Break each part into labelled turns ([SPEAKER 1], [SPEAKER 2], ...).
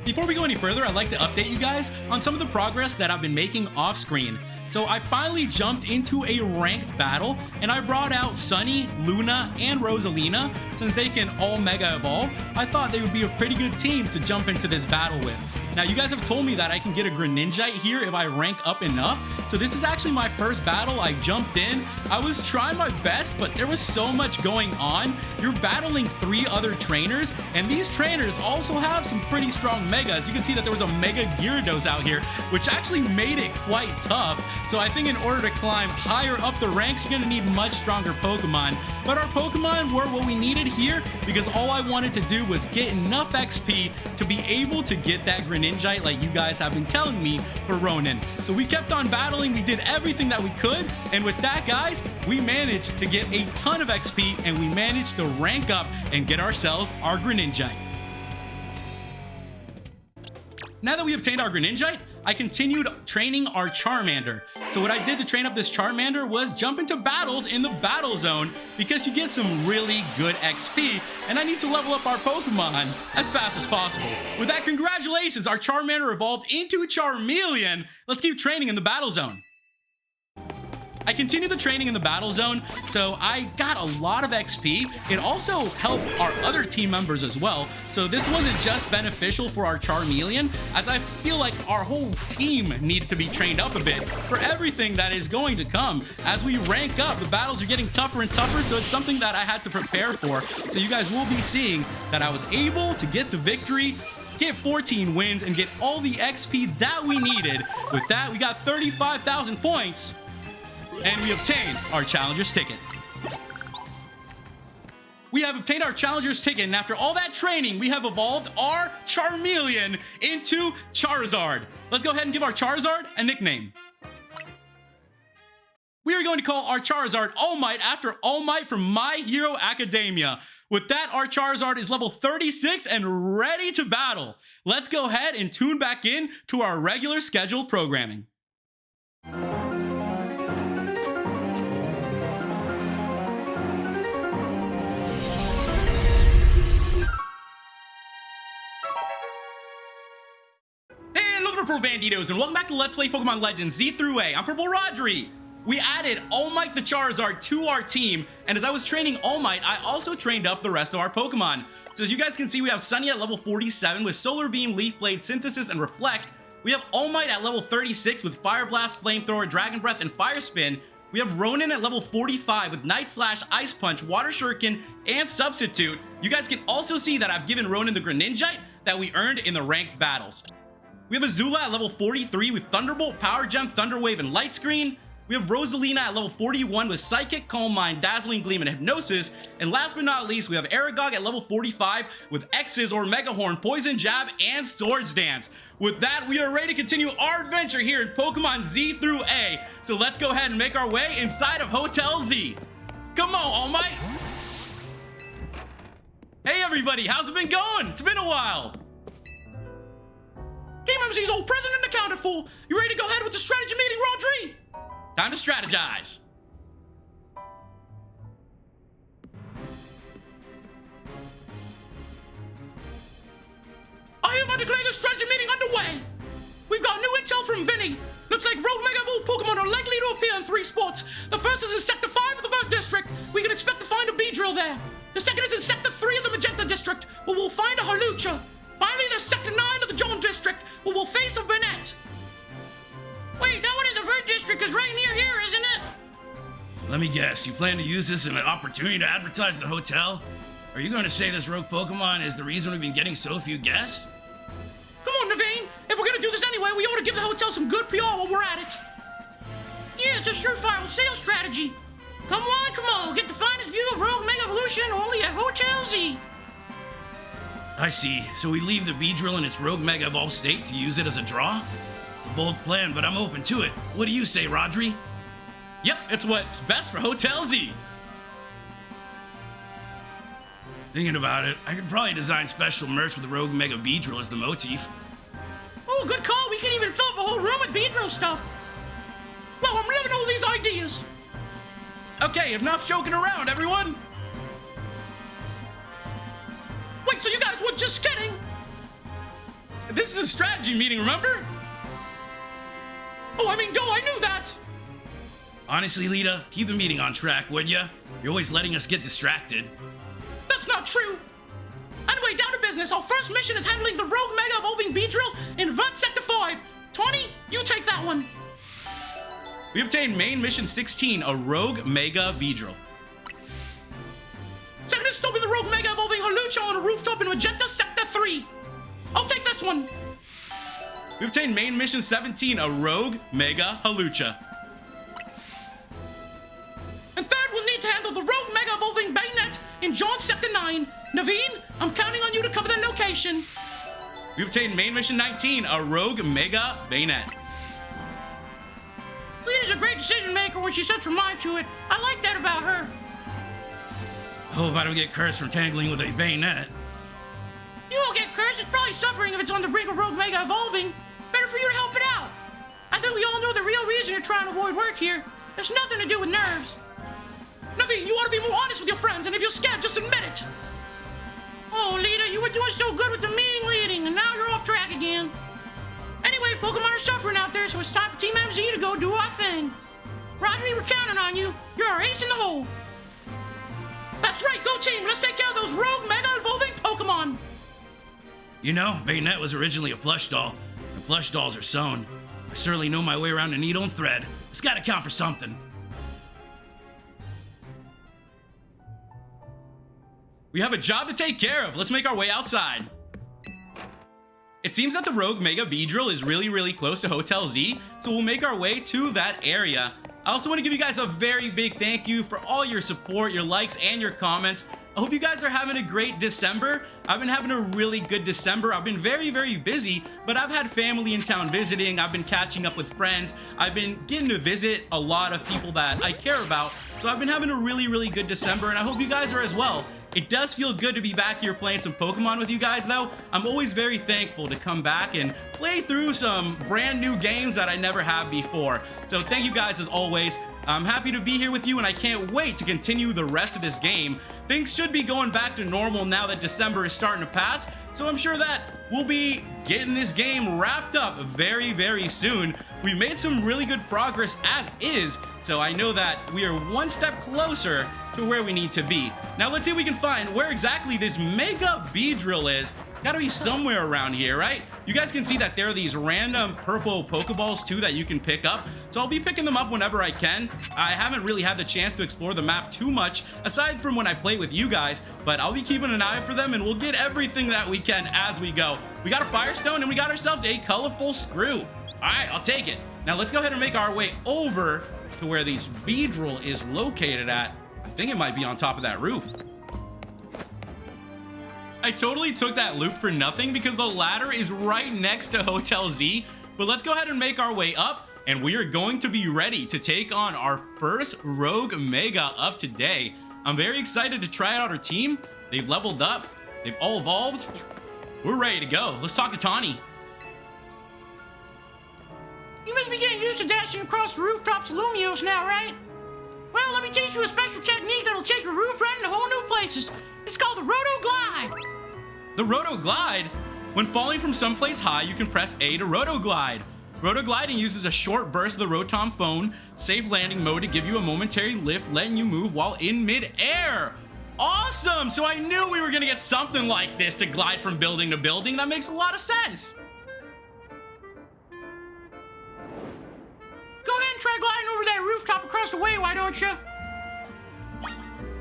[SPEAKER 1] Before we go any further, I'd like to update you guys on some of the progress that I've been making off screen. So I finally jumped into a ranked battle, and I brought out Sunny, Luna, and Rosalina. Since they can all Mega Evolve, I thought they would be a pretty good team to jump into this battle with. Now, you guys have told me that I can get a Greninjite here if I rank up enough. So this is actually my first battle. I jumped in. I was trying my best, but there was so much going on. You're battling 3 other trainers, and these trainers also have some pretty strong Megas. You can see that there was a Mega Gyarados out here, which actually made it quite tough. So I think in order to climb higher up the ranks, you're gonna need much stronger Pokemon. But our Pokemon were what we needed here, because all I wanted to do was get enough XP to be able to get that Greninjite like you guys have been telling me for Ronin. So we kept on battling, we did everything that we could, and with that, guys, we managed to get a ton of XP, and we managed to rank up and get ourselves our Greninjite. Now that we obtained our Greninjite, I continued training our Charmander. So what I did to train up this Charmander was jump into battles in the battle zone, because you get some really good XP, and I need to level up our Pokemon as fast as possible. With that, congratulations, our Charmander evolved into Charmeleon. Let's keep training in the battle zone. I continued the training in the battle zone, so I got a lot of XP. It also helped our other team members as well. So this wasn't just beneficial for our Charmeleon, as I feel like our whole team needed to be trained up a bit for everything that is going to come. As we rank up, the battles are getting tougher and tougher, so it's something that I had to prepare for. So you guys will be seeing that I was able to get the victory, get 14 wins, and get all the XP that we needed. With that, we got 35,000 points. And we obtained our Challenger's ticket. We have obtained our Challenger's ticket, and after all that training, we have evolved our Charmeleon into Charizard. Let's go ahead and give our Charizard a nickname. We are going to call our Charizard All Might after All Might from My Hero Academia. With that, our Charizard is level 36 and ready to battle. Let's go ahead and tune back in to our regular scheduled programming. Purple Banditos, and welcome back to Let's Play Pokemon Legends Z through A. I'm PurpleRodri. We added All Might the Charizard to our team, and as I was training All Might, I also trained up the rest of our Pokemon. So as you guys can see, we have Sunny at level 47 with Solar Beam, Leaf Blade, Synthesis, and Reflect. We have All Might at level 36 with Fire Blast, Flamethrower, Dragon Breath, and Fire Spin. We have Ronin at level 45 with Night Slash, Ice Punch, Water Shuriken, and Substitute. You guys can also see that I've given Ronin the Greninjite that we earned in the ranked battles. We have Azula at level 43 with Thunderbolt, Power Gem, Thunder Wave, and Light Screen. We have Rosalina at level 41 with Psychic, Calm Mind, Dazzling Gleam, and Hypnosis. And last but not least, we have Aragog at level 45 with X's or Mega Horn, Poison Jab, and Swords Dance. With that, we are ready to continue our adventure here in Pokemon Z through A. So let's go ahead and make our way inside of Hotel Z. Come on, All Might. Hey everybody, how's it been going? It's been a while. Team MC's all present and accounted for. You ready to go ahead with the strategy meeting, Rodri? Time to strategize. I hereby declare the strategy meeting underway. We've got new intel from Vinny. Looks like Rogue Mega Pokémon are likely to appear in 3 spots. The first is in Sector 5 of the 3rd District. We can expect to find a Beedrill there. The second is in Sector 3 of the Magenta District, where we'll find a Hawlucha. Finally, there's Sector 9 of the Joan District, where we'll face a Banette. Wait, that one in the 3rd District is right near here, isn't it?
[SPEAKER 2] Let me guess, you plan to use this as an opportunity to advertise the hotel? Are you going to say this rogue Pokemon is the reason we've been getting so few guests?
[SPEAKER 3] Come on, Naveen. If we're going to do this anyway, we ought to give the hotel some good PR while we're at it. Yeah, it's a surefire sales strategy. Come on, we'll get the finest view of Rogue Mega Evolution only at Hotel Z.
[SPEAKER 2] I see. So we leave the Beedrill in its Rogue Mega Evolved state to use it as a draw? It's a bold plan, but I'm open to it. What do you say, Rodri?
[SPEAKER 1] Yep, it's what's best for Hotel Z.
[SPEAKER 2] Thinking about it, I could probably design special merch with the Rogue Mega Beedrill as the motif.
[SPEAKER 3] Oh, good call. We can even fill up a whole room with Beedrill stuff. Well, I'm loving all these ideas.
[SPEAKER 1] Okay, enough joking around, everyone.
[SPEAKER 3] Wait, so you guys were just kidding?
[SPEAKER 1] This is a strategy meeting, remember?
[SPEAKER 3] Oh, I mean, I knew that.
[SPEAKER 2] Honestly, Lita, keep the meeting on track, would ya? You're always letting us get distracted.
[SPEAKER 3] That's not true. Anyway, down to business. Our first mission is handling the Rogue Mega Evolving Beedrill in Vent Sector 5. Tawny, you take that one.
[SPEAKER 1] We obtained main mission 16, a Rogue Mega Beedrill.
[SPEAKER 3] Second is still be the Rogue Mega Evolving Hawlucha on a rooftop in Magenta Sector 3. I'll take this one.
[SPEAKER 1] We obtained main mission 17, a Rogue Mega Hawlucha.
[SPEAKER 3] And third, we'll need to handle the Rogue Mega Evolving Banette in John Sector 9. Naveen, I'm counting on you to cover that location.
[SPEAKER 1] We obtained main mission 19, a Rogue Mega Banette.
[SPEAKER 3] Lita's a great decision maker when she sets her mind to it. I like that about her.
[SPEAKER 2] I hope I don't get cursed from tangling with a Banette.
[SPEAKER 3] You won't get cursed. It's probably suffering if it's on the brink of Rogue Mega Evolving. Better for you to help it out. I think we all know the real reason you're trying to avoid work here. It's nothing to do with nerves. Naveen, you want to be more honest with your friends, and if you're scared, just admit it. Oh, Lita, you were doing so good with the meeting leading, and now you're off track again. Anyway, Pokemon are suffering out there, so it's time for Team MZ to go do our thing. Rodri, we're counting on you. You're our ace in the hole. That's right, go team. Let's take care of those Rogue Mega Evolving Pokemon.
[SPEAKER 2] You know, Banette was originally a plush doll, and plush dolls are sewn. I certainly know my way around a needle and thread. It's gotta count for something.
[SPEAKER 1] We have a job to take care of. Let's make our way outside. It seems that the Rogue Mega Beedrill is really close to Hotel Z, so we'll make our way to that area. I also want to give you guys a very big thank you for all your support, your likes, and your comments. I hope you guys are having a great December. I've been having a really good December. I've been very busy, but I've had family in town visiting. I've been catching up with friends. I've been getting to visit a lot of people that I care about. So I've been having a really good December, and I hope you guys are as well. It does feel good to be back here playing some Pokemon with you guys, though. I'm always very thankful to come back and play through some brand new games that I never have before. So thank you guys as always. I'm happy to be here with you, and I can't wait to continue the rest of this game. Things should be going back to normal now that December is starting to pass, so I'm sure that we'll be getting this game wrapped up very soon. We made some really good progress as is, so I know that we are one step closer to where we need to be. Now let's see if we can find where exactly this Mega Beedrill is. It's gotta be somewhere around here, right? You guys can see that there are these random purple Pokeballs too that you can pick up. So I'll be picking them up whenever I can. I haven't really had the chance to explore the map too much, aside from when I play with you guys, but I'll be keeping an eye out for them, and we'll get everything that we can as we go. We got a Firestone, and we got ourselves a colorful screw. All right, I'll take it. Now let's go ahead and make our way over to where this Beedrill is located at. I think it might be on top of that roof. I totally took that loop for nothing because the ladder is right next to Hotel Z. But let's go ahead and make our way up, and we are going to be ready to take on our first Rogue Mega of today. I'm very excited to try out our team. They've leveled up. They've all evolved. We're ready to go. Let's talk to Tawny.
[SPEAKER 3] You must be getting used to dashing across the rooftops of Lumios now, right? Well, let me teach you a special technique that'll take your roof right into whole new places. It's called the Roto-Glide.
[SPEAKER 1] The Roto-Glide? When falling from someplace high, you can press A to Roto-Glide. Roto-Gliding uses a short burst of the Rotom phone, safe landing mode to give you a momentary lift, letting you move while in mid-air. Awesome! So I knew we were gonna get something like this to glide from building to building. That makes a lot of sense.
[SPEAKER 3] Go ahead and try gliding over that rooftop across the way, why don't you?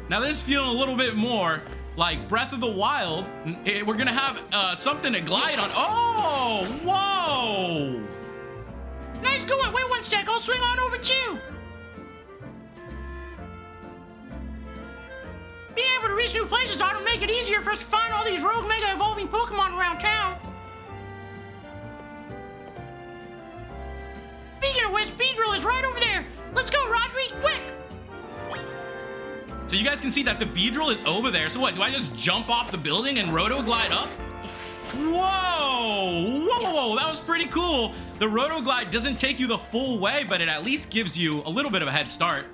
[SPEAKER 1] Now this is feeling a little bit more like Breath of the Wild. We're gonna have something to glide on. Oh, whoa!
[SPEAKER 3] Nice going. Wait one sec. I'll swing on over too. Being able to reach new places ought to make it easier for us to find all these Rogue Mega Evolving Pokemon around town. Speaking of which, Beedrill is right over there. Let's go, Rodri, quick!
[SPEAKER 1] So you guys can see that the Beedrill is over there. So what, do I just jump off the building and Roto-Glide up? Whoa, that was pretty cool. The Roto-Glide doesn't take you the full way, but it at least gives you a little bit of a head start.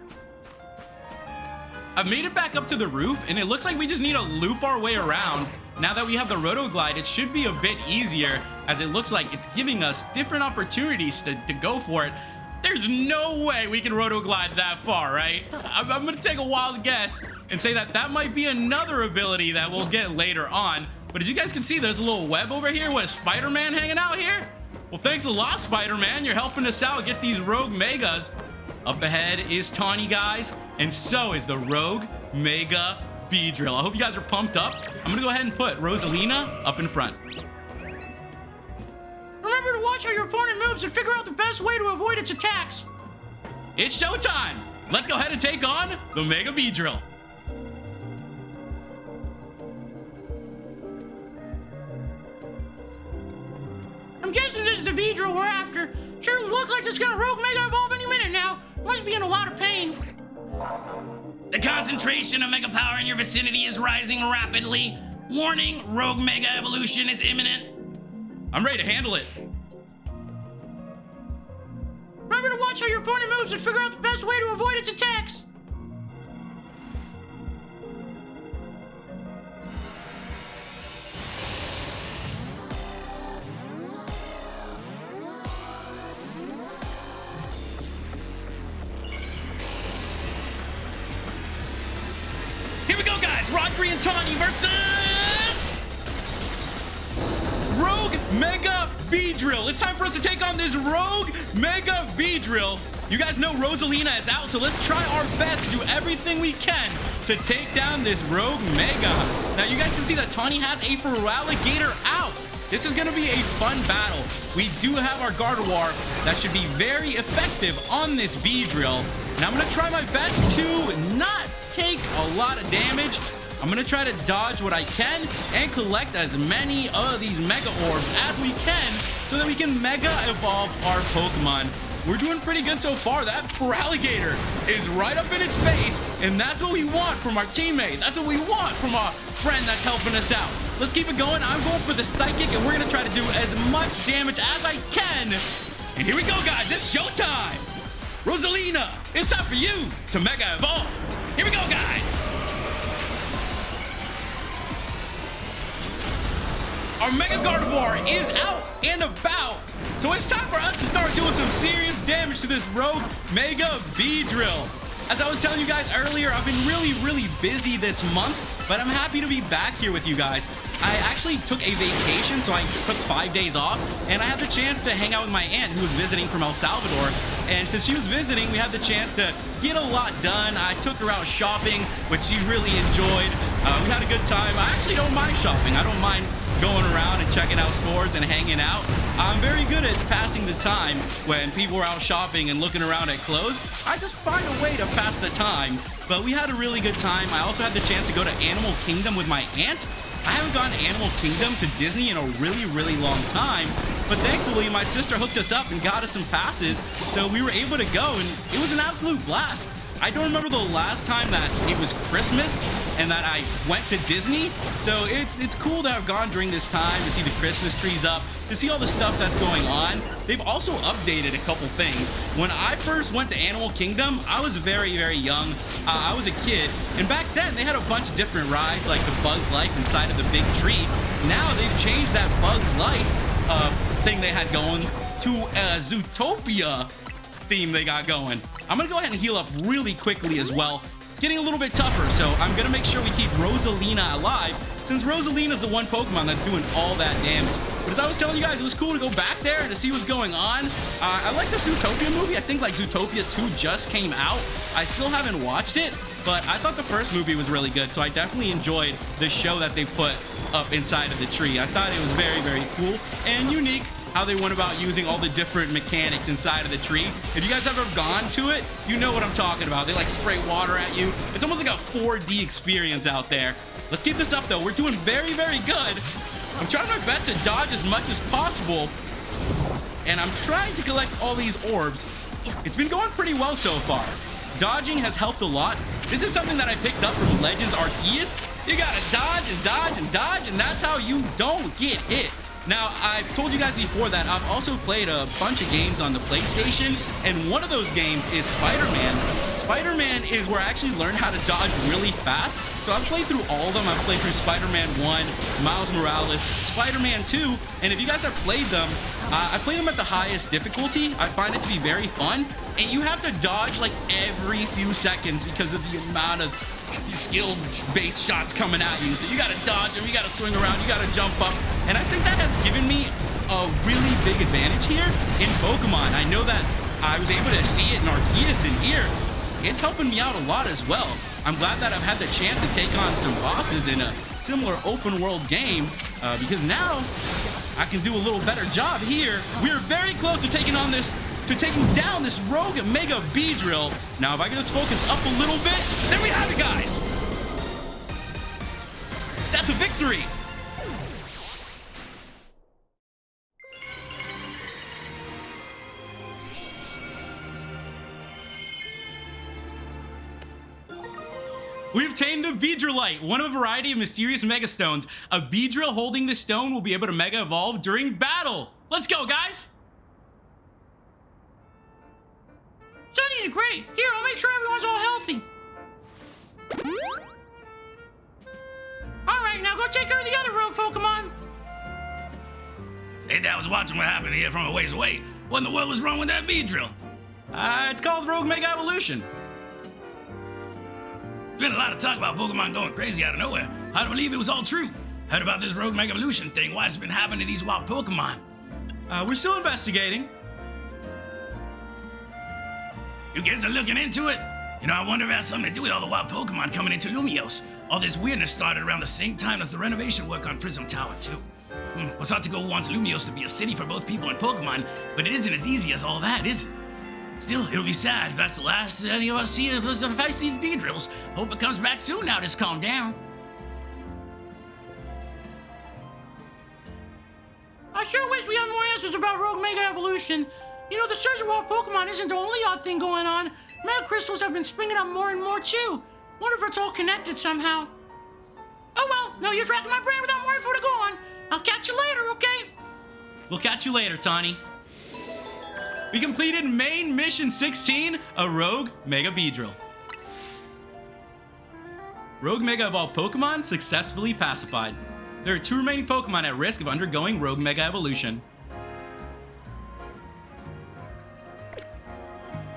[SPEAKER 1] I've made it back up to the roof, and it looks like we just need to loop our way around. Now that we have the Roto-Glide, it should be a bit easier. as it looks like it's giving us different opportunities to go for it. There's no way we can Roto-Glide that far, right? I'm gonna take a wild guess and say that that might be another ability that we'll get later on. But as you guys can see, there's a little web over here with Spider-Man hanging out here. Well, thanks a lot, Spider-Man. You're helping us out get these Rogue Megas. Up ahead is Tawny, guys, and so is the Rogue Mega Beedrill. I hope you guys are pumped up. I'm gonna go ahead and put Rosalina up in front.
[SPEAKER 3] Remember to watch how your opponent moves and figure out the best way to avoid its attacks.
[SPEAKER 1] It's showtime. Let's go ahead and take on the Mega Beedrill.
[SPEAKER 3] I'm guessing this is the Beedrill we're after. Sure looks like it's gonna Rogue Mega Evolve any minute now. Must be in a lot of pain.
[SPEAKER 2] The concentration of Mega Power in your vicinity is rising rapidly. Warning, Rogue Mega Evolution is imminent.
[SPEAKER 1] I'm ready to handle it.
[SPEAKER 3] Remember to watch how your opponent moves and figure out the best way to avoid its attacks.
[SPEAKER 2] Here we go, guys. Rodri and Tawny versus
[SPEAKER 1] Rogue Mega Beedrill. It's time for us to take on this Rogue Mega Beedrill. You guys know Rosalina is out, so let's try our best to do everything we can to take down this Rogue Mega. Now, you guys can see that Tawny has a Feraligatr out. This is going to be a fun battle. We do have our Gardevoir that should be very effective on this Beedrill. And I'm going to try my best to not take a lot of damage. I'm gonna try to dodge what I can and collect as many of these Mega Orbs as we can so that we can Mega Evolve our Pokemon. We're doing pretty good so far. That Feraligatr is right up in its face, and that's what we want from our teammate. That's what we want from our friend that's helping us out. Let's keep it going. I'm going for the Psychic, and we're gonna try to do as much damage as I can. And here we go, guys. It's showtime. Rosalina, it's time for you to Mega Evolve. Here we go, guys. Our Mega Gardevoir is out and about, so it's time for us to start doing some serious damage to this Rogue Mega Beedrill. As I was telling you guys earlier, I've been really busy this month, but I'm happy to be back here with you guys. I actually took a vacation, so I took 5 days off, and I had the chance to hang out with my aunt who was visiting from El Salvador. And since she was visiting, we had the chance to get a lot done. I took her out shopping, which she really enjoyed. We had a good time. I actually don't mind shopping. I don't mind going around and checking out stores and hanging out. I'm very good at passing the time when people are out shopping and looking around at clothes. I just find a way to pass the time. But we had a really good time. I also had the chance to go to Animal Kingdom with my aunt. I haven't gone to Animal Kingdom to Disney in a really long time, but thankfully my sister hooked us up and got us some passes, so we were able to go, and it was an absolute blast. I don't remember the last time that it was Christmas and that I went to Disney, so it's cool to have gone during this time to see the Christmas trees up, to see all the stuff that's going on. They've also updated a couple things. When I first went to Animal Kingdom, I was very young. I was a kid, and back then they had a bunch of different rides, like the Bug's Life inside of the big tree. Now they've changed that Bug's Life thing they had going to a Zootopia theme they got going. I'm gonna go ahead and heal up really quickly as well. It's getting a little bit tougher, so I'm gonna make sure we keep Rosalina alive, since Rosalina's the one Pokemon that's doing all that damage. But as I was telling you guys, it was cool to go back there and to see what's going on. I like the Zootopia movie. I think like Zootopia 2 just came out. I still haven't watched it, but I thought the first movie was really good, so I definitely enjoyed the show that they put up inside of the tree. I thought it was very cool and unique how they went about using all the different mechanics inside of the tree. If you guys have ever gone to it, you know what I'm talking about. They like spray water at you. It's almost like a 4D experience out there. Let's keep this up though. We're doing very good. I'm trying my best to dodge as much as possible, and I'm trying to collect all these orbs. It's been going pretty well so far. Dodging has helped a lot. This is something that I picked up from Legends Arceus. You gotta dodge and dodge and dodge, and that's how you don't get hit. Now, I've told you guys before that I've also played a bunch of games on the PlayStation, and one of those games is Spider-Man. Spider-Man is where I actually learned how to dodge really fast. So I've played through all of them. I've played through Spider-Man 1, Miles Morales, Spider-Man 2, and if you guys have played them, I play them at the highest difficulty. I find it to be very fun, and you have to dodge like every few seconds because of the amount of skill-based shots coming at you. So you gotta dodge them, you gotta swing around, you gotta jump up, and I think that has given me a really big advantage here in Pokemon. I know that I was able to see it in Arceus in here. It's helping me out a lot as well. I'm glad that I've had the chance to take on some bosses in a similar open world game because now I can do a little better job here. We're very close to taking down this Rogue Mega Beedrill. Now, if I can just focus up a little bit, there we have it, guys. That's a victory. We obtained the Beedrillite, one of a variety of mysterious Mega Stones. A Beedrill holding this stone will be able to Mega Evolve during battle. Let's go, guys!
[SPEAKER 3] Sunny's great. Here, I'll make sure everyone's all healthy. Alright, now go take care of the other rogue Pokemon.
[SPEAKER 2] Hey, I was watching what happened here from a ways away. What in the world was wrong with that Beedrill?
[SPEAKER 1] It's called Rogue Mega Evolution.
[SPEAKER 2] There's been a lot of talk about Pokemon going crazy out of nowhere. Hard to believe it was all true. Heard about this Rogue Mega Evolution thing. Why has it been happening to these wild Pokemon?
[SPEAKER 1] We're still investigating.
[SPEAKER 2] You kids are looking into it? You know, I wonder if it has something to do with all the wild Pokemon coming into Lumiose. All this weirdness started around the same time as the renovation work on Prism Tower 2. Posatico wants Lumiose to be a city for both people and Pokemon, but it isn't as easy as all that, is it? Still, it'll be sad if that's the last any of us see if I see the Beedrills. Hope it comes back soon now just calm down.
[SPEAKER 3] I sure wish we had more answers about Rogue Mega Evolution. You know, the surge of wild Pokemon isn't the only odd thing going on. Mega Crystals have been springing up more and more too. Wonder if it's all connected somehow. Oh well, no use racking my brain without more info to go on. I'll catch you later, okay?
[SPEAKER 1] We'll catch you later, Tawny. We completed main mission 16, a Rogue Mega Beedrill. Rogue Mega Evolved Pokemon successfully pacified. There are 2 remaining Pokemon at risk of undergoing Rogue Mega Evolution.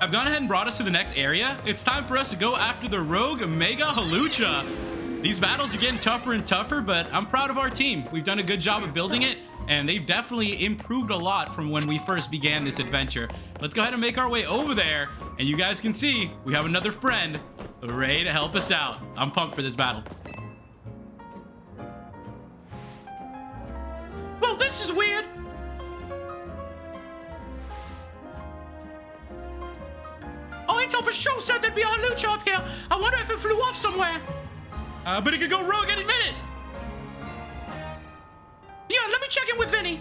[SPEAKER 1] I've gone ahead and brought us to the next area. It's time for us to go after the Rogue Mega Hawlucha. These battles are getting tougher and tougher, but I'm proud of our team. We've done a good job of building it, and they've definitely improved a lot from when we first began this adventure. Let's go ahead and make our way over there, and you guys can see we have another friend ready to help us out. I'm pumped for this battle.
[SPEAKER 3] Well, this is weird. Oh, Intel for sure said there'd be a Hawlucha up here. I wonder if it flew off somewhere.
[SPEAKER 1] But it could go rogue any minute.
[SPEAKER 3] Yeah, let me check in with Vinny.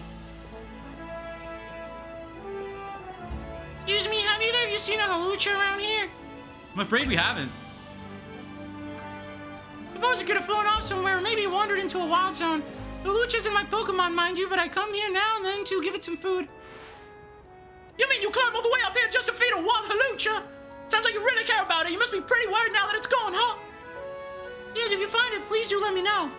[SPEAKER 3] Excuse me, have either of you seen a Hawlucha around here?
[SPEAKER 1] I'm afraid we haven't.
[SPEAKER 3] Suppose it could have flown off somewhere or maybe wandered into a wild zone. Hawlucha isn't my Pokemon, mind you, but I come here now and then to give it some food. You mean you climb all the way up here just to feed a wild Hawlucha? Sounds like you really care about it. You must be pretty worried now that it's gone, huh? Yes, if you find it, please do let me know.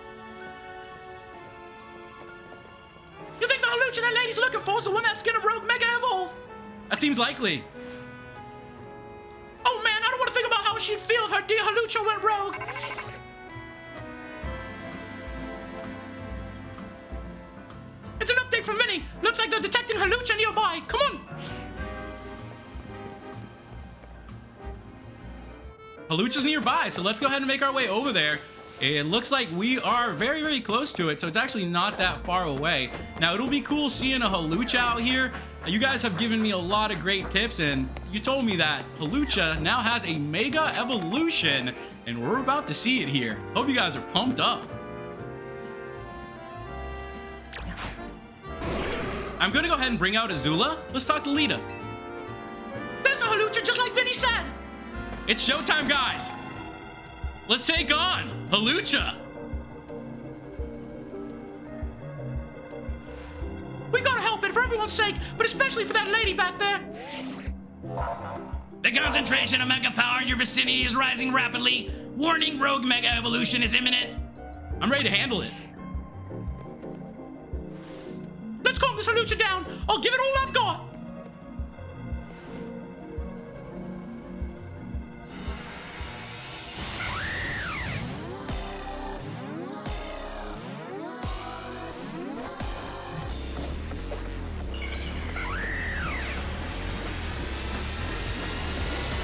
[SPEAKER 3] You think the Hawlucha that lady's looking for is the one that's gonna Rogue Mega Evolve?
[SPEAKER 1] That seems likely.
[SPEAKER 3] Oh man, I don't want to think about how she'd feel if her dear Hawlucha went rogue. It's an update from Vinny. Looks like they're detecting Hawlucha nearby. Come on.
[SPEAKER 1] Hawlucha's nearby, so let's go ahead and make our way over there. It looks like we are very, very close to it, so it's actually not that far away. Now, it'll be cool seeing a Hawlucha out here. You guys have given me a lot of great tips, and you told me that Hawlucha now has a Mega Evolution, and we're about to see it here. Hope you guys are pumped up. I'm gonna go ahead and bring out Azula. Let's talk to Lita.
[SPEAKER 3] There's a Hawlucha just like Vinny said.
[SPEAKER 1] It's showtime, guys. Let's take on Hawlucha.
[SPEAKER 3] We gotta help it for everyone's sake, but especially for that lady back there.
[SPEAKER 2] The concentration of Mega Power in your vicinity is rising rapidly. Warning, Rogue Mega Evolution is imminent.
[SPEAKER 1] I'm ready to handle it.
[SPEAKER 3] Let's calm this Hawlucha down. I'll give it all I've got.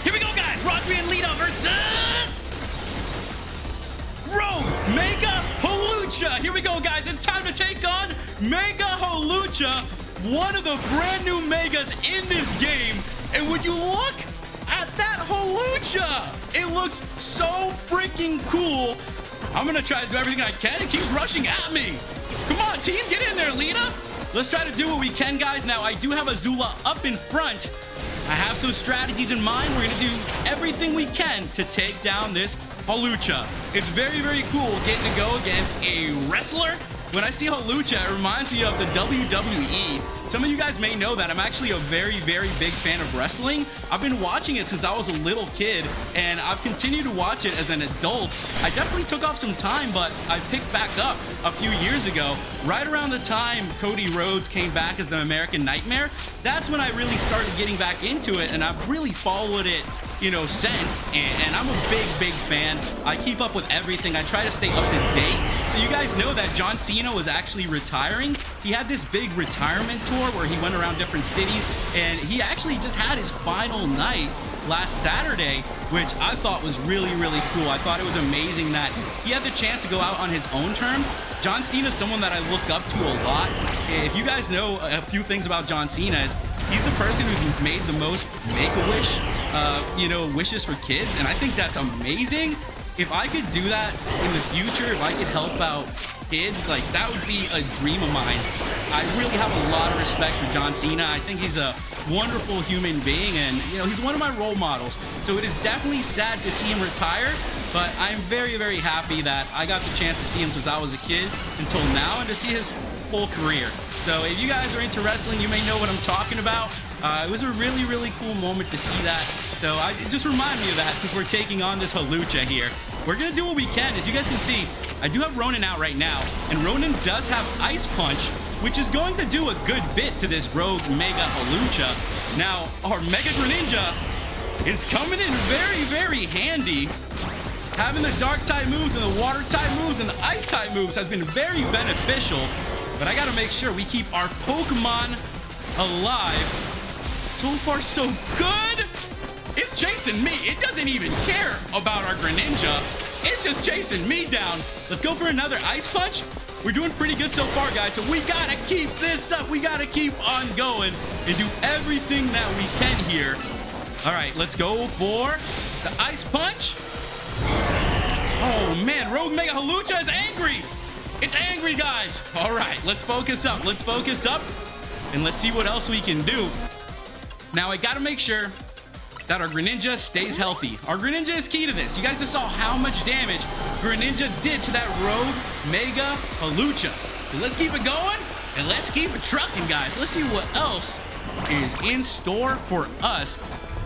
[SPEAKER 2] Here we go, guys. Rodri and Lita versus
[SPEAKER 1] Rogue Mega Hawlucha. Here we go, guys. It's time to take on Mega Hawlucha, one of the brand new Megas in this game. And when you look at that Hawlucha, it looks so freaking cool. I'm gonna try to do everything I can. It keeps rushing at me. Come on, team, get in there, Lita. Let's try to do what we can, guys. Now, I do have Azula up in front. I have some strategies in mind. We're gonna do everything we can to take down this Hawlucha. It's very, very cool getting to go against a wrestler. When I see Hawlucha, it reminds me of the WWE. Some of you guys may know that I'm actually a very, very big fan of wrestling. I've been watching it since I was a little kid, and I've continued to watch it as an adult. I definitely took off some time, but I picked back up a few years ago. Right around the time Cody Rhodes came back as the American Nightmare, that's when I really started getting back into it, and I've really followed it, you know, since. And I'm a big, big fan. I keep up with everything. I try to stay up to date. So you guys know that John Cena was actually retiring. He had this big retirement tour where he went around different cities, and he actually just had his final night last Saturday, which I thought was really, really cool. I thought it was amazing that he had the chance to go out on his own terms. John Cena is someone that I look up to a lot. If you guys know a few things about John Cena, is he's the person who's made the most Make-A-Wish, you know, wishes for kids, and I think that's amazing. If I could do that in the future, if I could help out kids, like, that would be a dream of mine. I really have a lot of respect for John Cena. I think he's a wonderful human being, and, you know, he's one of my role models. So it is definitely sad to see him retire, but I'm very, very happy that I got the chance to see him since I was a kid until now, and to see his full career. So if you guys are into wrestling, you may know what I'm talking about. It was a really, really cool moment to see that. So it just reminded me of that since we're taking on this Hawlucha here. We're going to do what we can. As you guys can see, I do have Ronan out right now, and Ronan does have Ice Punch, which is going to do a good bit to this Rogue Mega Hawlucha. Now, our Mega Greninja is coming in very, very handy. Having the Dark type moves and the Water type moves and the Ice type moves has been very beneficial, but I got to make sure we keep our Pokemon alive. So far, so good. It's chasing me. It doesn't even care about our Greninja. It's just chasing me down. Let's go for another Ice Punch. We're doing pretty good so far, guys, so we gotta keep this up. We gotta keep on going and do everything that we can here. All right, let's go for the Ice Punch. Oh, man, Rogue Mega Hawlucha is angry. It's angry, guys. All right, let's focus up. Let's focus up, and let's see what else we can do. Now, I gotta make sure that our Greninja stays healthy. Our Greninja is key to this. You guys just saw how much damage Greninja did to that Rogue Mega Hawlucha. So let's keep it going, and let's keep it trucking, guys. Let's see what else is in store for us.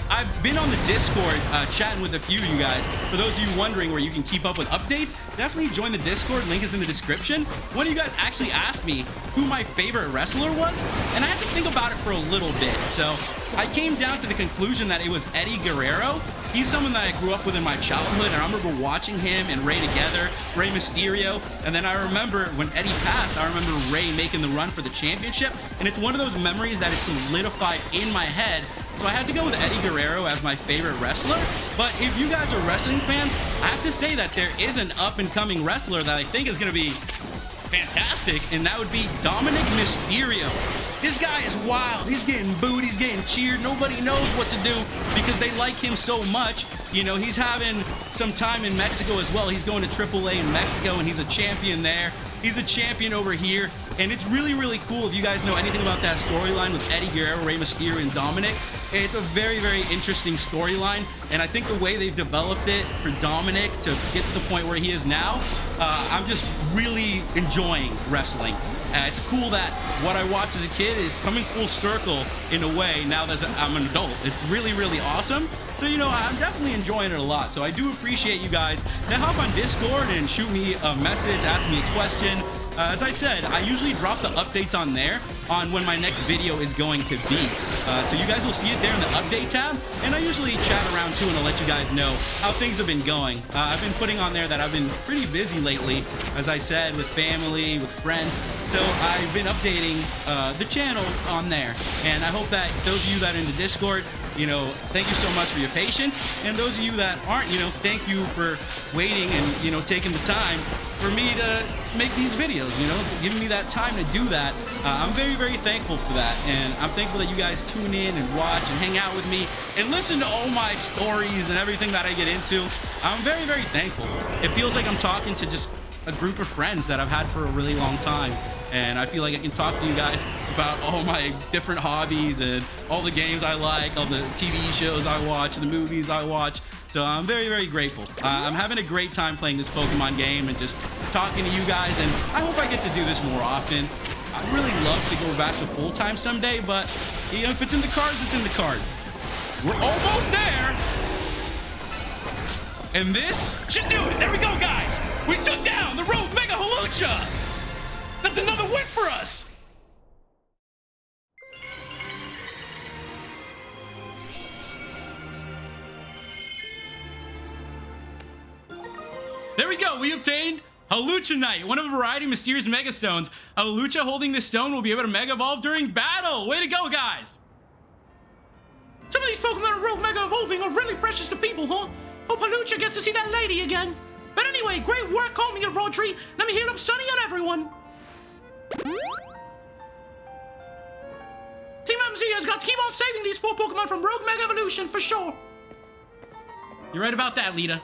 [SPEAKER 1] I've been on the Discord chatting with a few of you guys. For those of you wondering where you can keep up with updates, definitely join the Discord. Link is in the description. One of you guys actually asked me who my favorite wrestler was, and I had to think about it for a little bit. So I came down to the conclusion that it was Eddie Guerrero. He's someone that I grew up with in my childhood, and I remember watching him and Rey together, Rey Mysterio. And then I remember when Eddie passed, I remember Rey making the run for the championship, and it's one of those memories that is solidified in my head. So I had to go with Eddie Guerrero as my favorite wrestler. But if you guys are wrestling fans, I have to say that there is an up-and-coming wrestler that I think is going to be fantastic, and that would be Dominic Mysterio. This guy is wild. He's getting booed. He's getting cheered. Nobody knows what to do because they like him so much. You know, he's having some time in Mexico as well. He's going to AAA in Mexico, and he's a champion there. He's a champion over here, and it's really, really cool. If you guys know anything about that storyline with Eddie Guerrero, Rey Mysterio, and Dominic, it's a very, very interesting storyline, and I think the way they've developed it for Dominic to get to the point where he is now, I'm just really enjoying wrestling. It's cool that what I watched as a kid is coming full circle in a way now that I'm an adult. It's really, really awesome. So, you know, I'm definitely enjoying it a lot. So I do appreciate you guys. Now hop on Discord and shoot me a message, ask me a question. As I said, I usually drop the updates on there on when my next video is going to be. So you guys will see it there in the update tab. And I usually chat around too, and I'll let you guys know how things have been going. I've been putting on there that I've been pretty busy lately, as I said, with family, with friends. So I've been updating the channel on there. And I hope that those of you that are in the Discord, you know, thank you so much for your patience. And those of you that aren't, you know, thank you for waiting and, you know, taking the time for me to make these videos, you know, giving me that time to do that. I'm very, very thankful for that. And I'm thankful that you guys tune in and watch and hang out with me and listen to all my stories and everything that I get into. I'm very, very thankful. It feels like I'm talking to just a group of friends that I've had for a really long time. And I feel like I can talk to you guys about all my different hobbies and all the games I like, all the TV shows I watch, the movies I watch. So I'm very, very grateful. I'm having a great time playing this Pokemon game and just talking to you guys. And I hope I get to do this more often. I'd really love to go back to full-time someday, but you know, if it's in the cards, it's in the cards. We're almost there. And this should do it. There we go, guys. We took down the Rogue Mega Hawlucha. That's another win for us! There we go, we obtained Hawlucha Knight, one of a variety of mysterious Mega Stones. Hawlucha holding this stone will be able to Mega Evolve during battle. Way to go, guys!
[SPEAKER 3] Some of these Pokemon in Rogue Mega Evolving are really precious to people, huh? Hope Hawlucha gets to see that lady again. But anyway, great work calling me a Rodri. Let me heal up Sunny and everyone. Team MZ has got to keep on saving these poor Pokemon from Rogue Mega Evolution for sure.
[SPEAKER 1] You're right about that, Lita.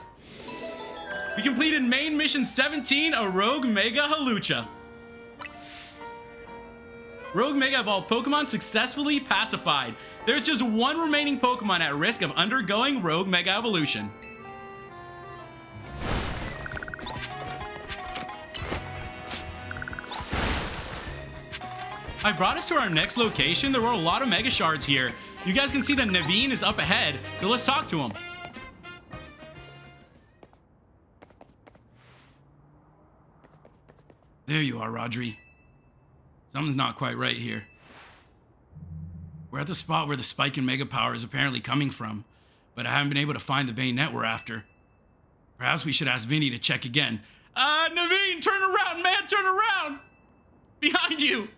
[SPEAKER 1] We completed main mission 17, a Rogue Mega Hawlucha. Rogue Mega Evolved Pokemon successfully pacified. There's just one remaining Pokemon at risk of undergoing Rogue Mega Evolution. I brought us to our next location. There were a lot of Mega Shards here. You guys can see that Naveen is up ahead, so let's talk to him.
[SPEAKER 2] There you are, Rodri. Something's not quite right here. We're at the spot where the spike in Mega Power is apparently coming from, but I haven't been able to find the Banette we're after. Perhaps we should ask Vinny to check again.
[SPEAKER 1] Naveen, turn around, man, turn around! Behind you!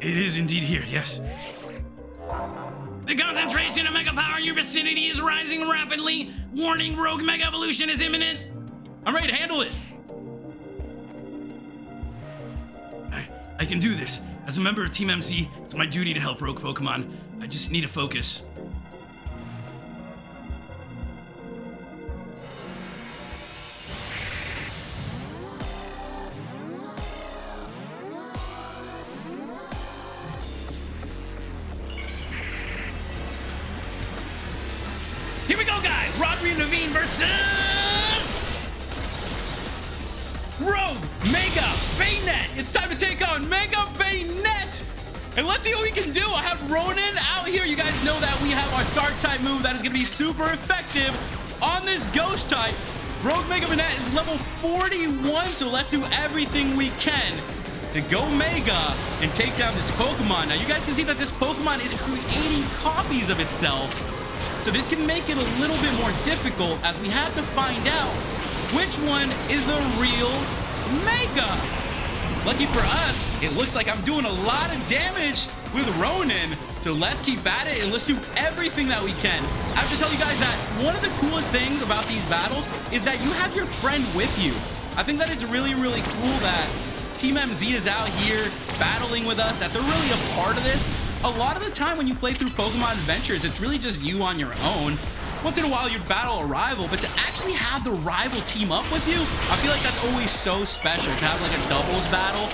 [SPEAKER 2] It is indeed here, yes. The concentration of Mega Power in your vicinity is rising rapidly. Warning, Rogue Mega Evolution is imminent.
[SPEAKER 1] I'm ready to handle it.
[SPEAKER 2] I can do this. As a member of Team MC, it's my duty to help Rogue Pokemon. I just need to focus. Here we go, guys! Rodri and Naveen versus
[SPEAKER 1] Rogue Mega Banette! It's time to take on Mega Banette! And let's see what we can do. I have Ronin out here. You guys know that we have our Dark type move that is going to be super effective on this Ghost type. Rogue Mega Banette is level 41, so let's do everything we can to go Mega and take down this Pokemon. Now, you guys can see that this Pokemon is creating copies of itself. So this can make it a little bit more difficult as we have to find out which one is the real Mega. Lucky for us, it looks like I'm doing a lot of damage with Ronin. So let's keep at it and let's do everything that we can. I have to tell you guys that one of the coolest things about these battles is that you have your friend with you. I think that it's really, really cool that Team MZ is out here battling with us, that they're really a part of this. A lot of the time when you play through Pokemon Adventures, it's really just you on your own. Once in a while you battle a rival, but to actually have the rival team up with you, I feel like that's always so special to have like a doubles battle.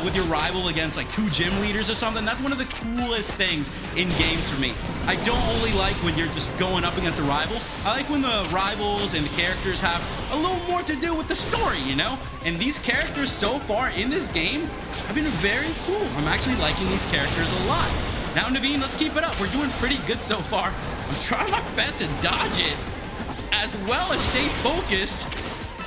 [SPEAKER 1] with your rival against like 2 gym leaders or something. That's one of the coolest things in games for me. I don't only like when you're just going up against a rival. I like when the rivals and the characters have a little more to do with the story, you know? And these characters so far in this game have been very cool. I'm actually liking these characters a lot. Now, Naveen, let's keep it up. We're doing pretty good so far. I'm trying my best to dodge it, as well as stay focused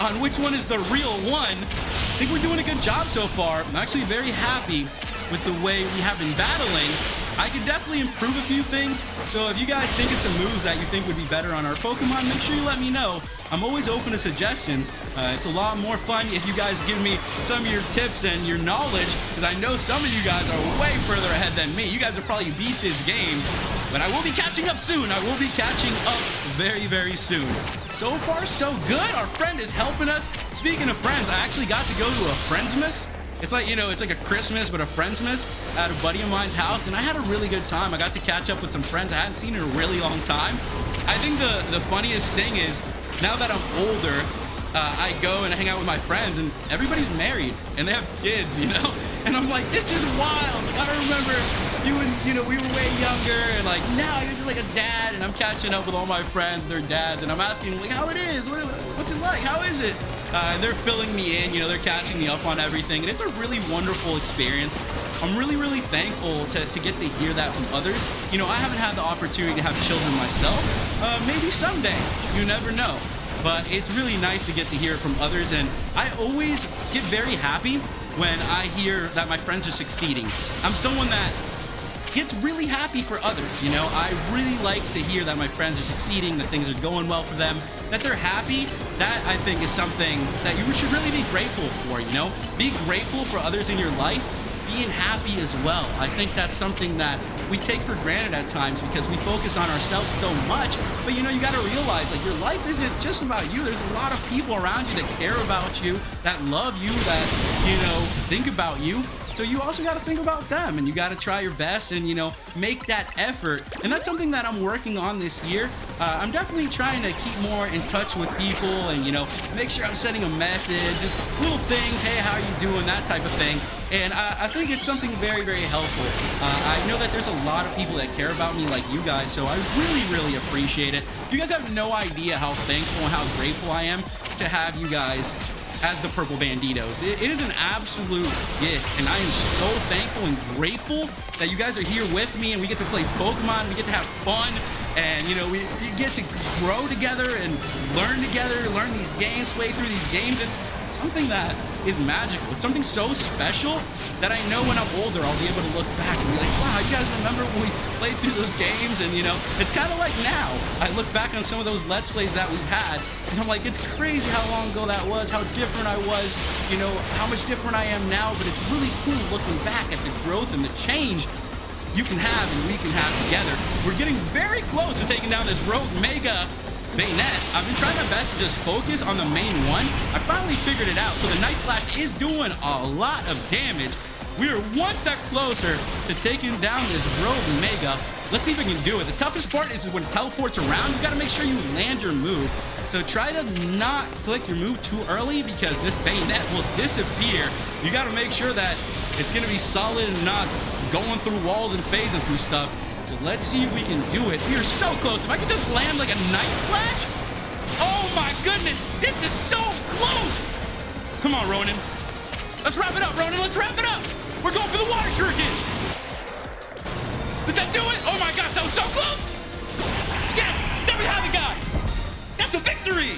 [SPEAKER 1] on which one is the real one. I think we're doing a good job so far. I'm actually very happy with the way we have been battling. I could definitely improve a few things, so if you guys think of some moves that you think would be better on our Pokemon, make sure you let me know. I'm always open to suggestions. It's a lot more fun if you guys give me some of your tips and your knowledge, because I know some of you guys are way further ahead than me. You guys have probably beat this game, but I will be catching up soon. I will be catching up very, very soon. So far, so good. Our friend is helping us. Speaking of friends, I actually got to go to a Friendsmas. It's like, you know, it's like a Christmas, but a Friendsmas at a buddy of mine's house, and I had a really good time. I got to catch up with some friends I hadn't seen in a really long time. I think the funniest thing is, now that I'm older, I go and I hang out with my friends, and everybody's married, and they have kids, you know? And I'm like, this is wild. Like, I remember you know, we were way younger, and like, now you're just like a dad, and I'm catching up with all my friends, their dads, and I'm asking, like, how it is? What's it like? How is it? And they're filling me in, you know, they're catching me up on everything, and it's a really wonderful experience. I'm really, really thankful to get to hear that from others. You know, I haven't had the opportunity to have children myself. Maybe someday, you never know. But it's really nice to get to hear it from others, and I always get very happy when I hear that my friends are succeeding. I'm someone that gets really happy for others, you know? I really like to hear that my friends are succeeding, that things are going well for them, that they're happy. That, I think, is something that you should really be grateful for, you know? Be grateful for others in your life, being happy as well. I think that's something that we take for granted at times because we focus on ourselves so much. But, you know, you got to realize, like, your life isn't just about you. There's a lot of people around you that care about you, that love you, that, you know, think about you. So you also got to think about them, and you got to try your best and, you know, make that effort. And that's something that I'm working on this year. I'm definitely trying to keep more in touch with people and, you know, make sure I'm sending a message, just little things, hey, how you doing, that type of thing. And I think it's something very, very helpful. I know that there's a lot of people that care about me like you guys, so I really, really appreciate it. You guys have no idea how thankful and how grateful I am to have you guys as the Purple Banditos. It is an absolute gift, and I am so thankful and grateful that you guys are here with me, and we get to play Pokemon, we get to have fun, and, you know, we get to grow together and learn together, learn these games, play through these games. It's something that is magical. It's something so special that I know when I'm older, I'll be able to look back and be like, wow, you guys remember when we played through those games? And, you know, it's kind of like now. I look back on some of those Let's Plays that we've had, and I'm like, it's crazy how long ago that was, how different I was, you know, how much different I am now, but it's really cool looking back at the growth and the change you can have and we can have together. We're getting very close to taking down this Rogue Mega Banette. I've been trying my best to just focus on the main one. I finally figured it out. So the Night Slash is doing a lot of damage. We are one step closer to taking down this Rogue Mega. Let's see if we can do it. The toughest part is when it teleports around, you gotta make sure you land your move. So try to not click your move too early because this Banette will disappear. You gotta make sure that it's gonna be solid and not going through walls and phasing through stuff. So let's see if we can do it. We are so close. If I could just land like a Night Slash. Oh my goodness, this is so close. Come on, Ronan. Let's wrap it up, Ronan. Let's wrap it up. We're going for the Water Shuriken. Did that do it? Oh my gosh, that was so close. Yes, there we have it, guys. That's a victory.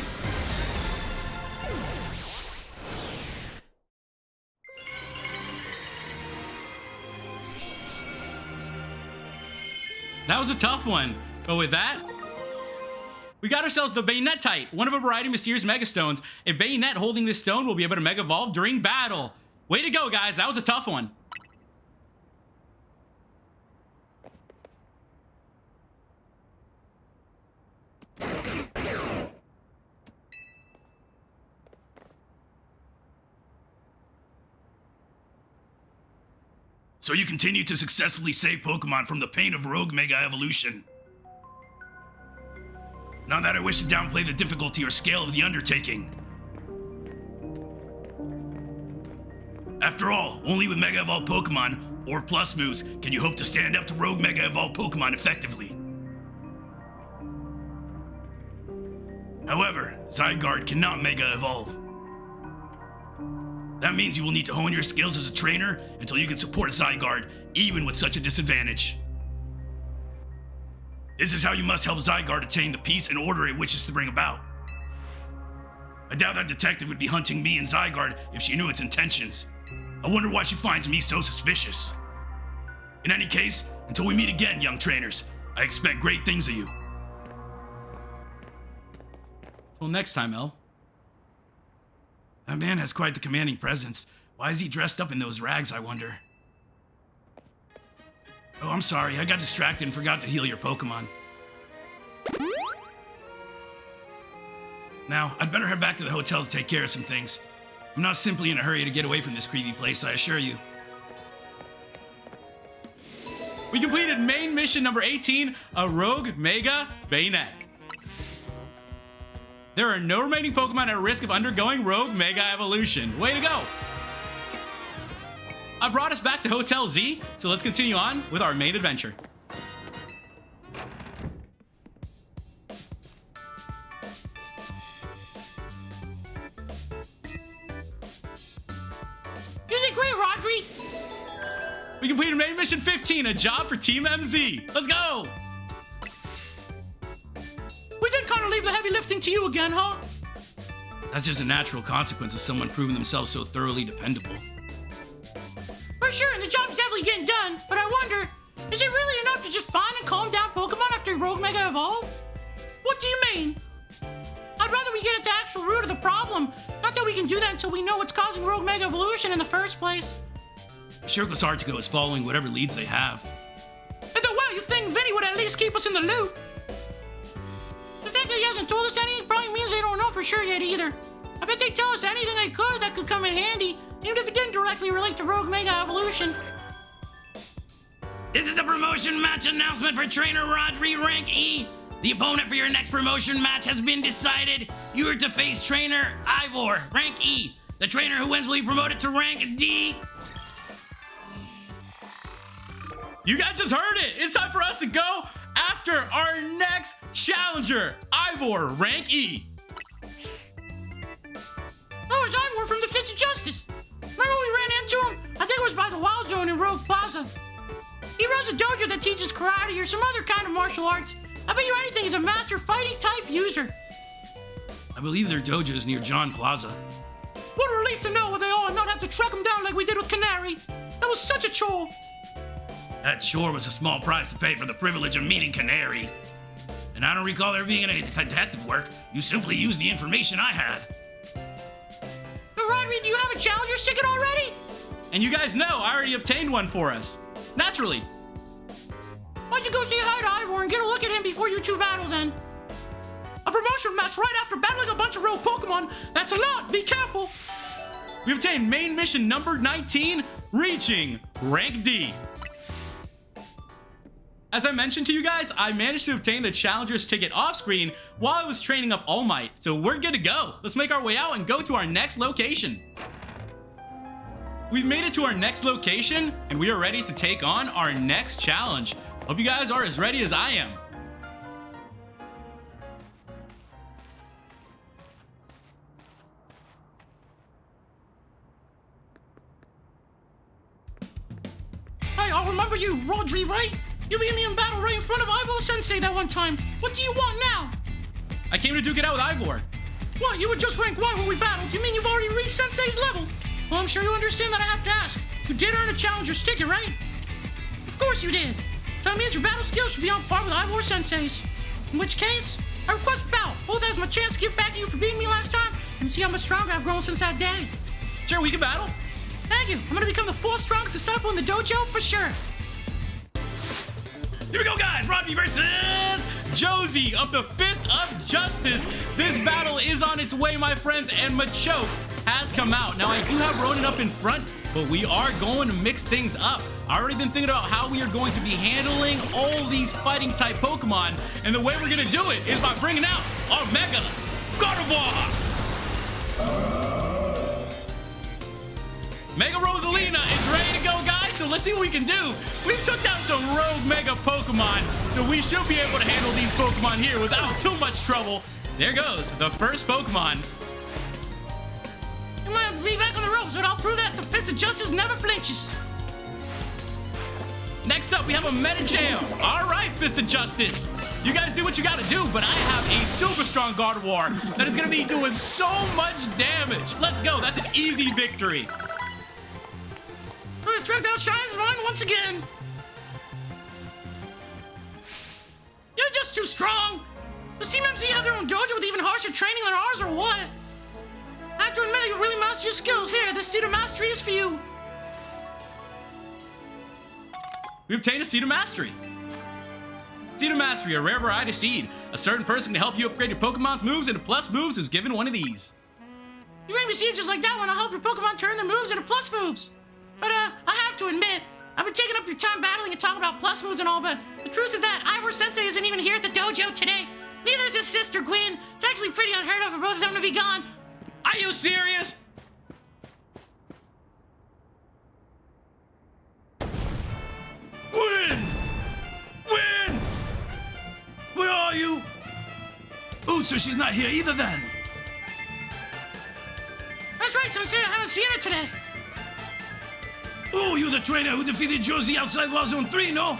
[SPEAKER 1] That was a tough one, but with that, we got ourselves the Banette, one of a variety of mysterious Mega Stones. A Banette holding this stone will be able to Mega Evolve during battle. Way to go, guys. That was a tough one.
[SPEAKER 2] So you continue to successfully save Pokemon from the pain of Rogue Mega Evolution. Not that I wish to downplay the difficulty or scale of the undertaking. After all, only with Mega Evolved Pokemon or Plus moves can you hope to stand up to Rogue Mega Evolved Pokemon effectively. However, Zygarde cannot Mega Evolve. That means you will need to hone your skills as a trainer until you can support Zygarde, even with such a disadvantage. This is how you must help Zygarde attain the peace and order it wishes to bring about. I doubt that detective would be hunting me and Zygarde if she knew its intentions. I wonder why she finds me so suspicious. In any case, until we meet again, young trainers, I expect great things of you.
[SPEAKER 1] Till next time, El.
[SPEAKER 2] That man has quite the commanding presence. Why is he dressed up in those rags, I wonder? Oh, I'm sorry. I got distracted and forgot to heal your Pokemon. Now, I'd better head back to the hotel to take care of some things. I'm not simply in a hurry to get away from this creepy place, I assure you.
[SPEAKER 1] We completed main mission number 18, a Rogue Mega Banette. There are no remaining Pokemon at risk of undergoing Rogue Mega Evolution. Way to go! I brought us back to Hotel Z, so let's continue on with our main adventure.
[SPEAKER 3] You did great, Rodri.
[SPEAKER 1] We completed main mission 15, a job for Team MZ. Let's go!
[SPEAKER 3] We did kind of leave the heavy lifting to you again, huh?
[SPEAKER 2] That's just a natural consequence of someone proving themselves so thoroughly dependable.
[SPEAKER 3] For sure, and the job's definitely getting done, but I wonder, is it really enough to just find and calm down Pokemon after Rogue Mega Evolve? What do you mean? I'd rather we get at the actual root of the problem, not that we can do that until we know what's causing Rogue Mega Evolution in the first place.
[SPEAKER 2] Circus Artico is following whatever leads they have.
[SPEAKER 3] Either way, you think Vinny would at least keep us in the loop? The fact that he hasn't told us anything probably means they don't know for sure yet either. I bet they'd tell us anything they could that could come in handy, even if it didn't directly relate to Rogue Mega Evolution.
[SPEAKER 2] This is the promotion match announcement for Trainer Rodri, Rank E. The opponent for your next promotion match has been decided. You are to face Trainer Ivor, Rank E. The trainer who wins will be promoted to Rank D.
[SPEAKER 1] You guys just heard it. It's time for us to go after our next challenger, Ivor, Rank E.
[SPEAKER 3] Oh, it's Ivor from the Fist of Justice. Remember when we ran into him? I think it was by the Wild Zone in Rogue Plaza. He runs a dojo that teaches karate or some other kind of martial arts. I bet you anything he's a master fighting type user.
[SPEAKER 2] I believe their dojo is near John Plaza.
[SPEAKER 3] What a relief to know where they are and not have to track them down like we did with Canari. That was such a chore.
[SPEAKER 2] That chore was a small price to pay for the privilege of meeting Canari. And I don't recall there being any detective work. You simply used the information I had.
[SPEAKER 3] Rodri, do you have a challenger's ticket already?
[SPEAKER 1] And you guys know I already obtained one for us. Naturally.
[SPEAKER 3] Why'd you go say hi to Ivor and get a look at him before you two battle then? A promotion match right after battling a bunch of rogue Pokemon? That's a lot, be careful.
[SPEAKER 1] We obtained main mission number 19, reaching Rank D. As I mentioned to you guys, I managed to obtain the challenger's ticket off screen while I was training up All Might, so we're good to go. Let's make our way out and go to our next location. We've made it to our next location, and we are ready to take on our next challenge. Hope you guys are as ready as I am.
[SPEAKER 3] Hey, I'll remember you, Rodri, right? You beat me in battle right in front of Ivor Sensei that one time. What do you want now?
[SPEAKER 1] I came to duke it out with Ivor.
[SPEAKER 3] What, you were just rank Y when we battled? You mean you've already reached Sensei's level? Well, I'm sure you understand that I have to ask. You did earn a challenger's ticket, right? Of course you did. So that means your battle skills should be on par with Ivor Sensei's. In which case, I request a bout. Both has my chance to give back to you for beating me last time and see how much stronger I've grown since that day.
[SPEAKER 1] Sure, we can battle.
[SPEAKER 3] Thank you. I'm gonna become the 4th strongest disciple in the dojo for sure.
[SPEAKER 2] Here we go, guys! Rodri versus
[SPEAKER 1] Josie of the Fist of Justice. This battle is on its way, my friends, and Machoke has come out. Now, I do have Ronan up in front, but we are going to mix things up. I've already been thinking about how we are going to be handling all these fighting type Pokemon, and the way we're going to do it is by bringing out our Mega Gardevoir. Mega Rosalina is ready to go, guys, so let's see what we can do. We've took down some Rogue Mega Pokemon, so we should be able to handle these Pokemon here without too much trouble. There goes the first Pokemon.
[SPEAKER 3] You might have me back on the ropes, but I'll prove that the Fist of Justice never flinches.
[SPEAKER 1] Next up, we have a Medicham. All right, Fist of Justice. You guys do what you gotta do, but I have a super strong Gardevoir that is gonna be doing so much damage. Let's go, that's an easy victory.
[SPEAKER 3] My strength outshines mine once again. You're just too strong. Does CMMZ have their own dojo with even harsher training than ours, or what? I have to admit that you've really mastered your skills. Here, this Seed of Mastery is for you.
[SPEAKER 1] We obtained a Seed of Mastery. Seed of Mastery, a rare variety seed. A certain person can help you upgrade your Pokemon's moves into plus moves is given one of these.
[SPEAKER 3] You make me seeds just like that when I help your Pokemon turn their moves into plus moves. But I have to admit, I've been taking up your time battling and talking about plus moves and all, but the truth is that Ivor Sensei isn't even here at the dojo today. Neither is his sister, Gwynn. It's actually pretty unheard of for both of them to be gone.
[SPEAKER 1] Are you serious?
[SPEAKER 2] Gwynn! Gwynn! Where are you? Oh, so she's not here either then.
[SPEAKER 3] That's right, so I haven't seen her today.
[SPEAKER 2] Oh, you're the trainer who defeated Josie outside Wild Zone 3, no?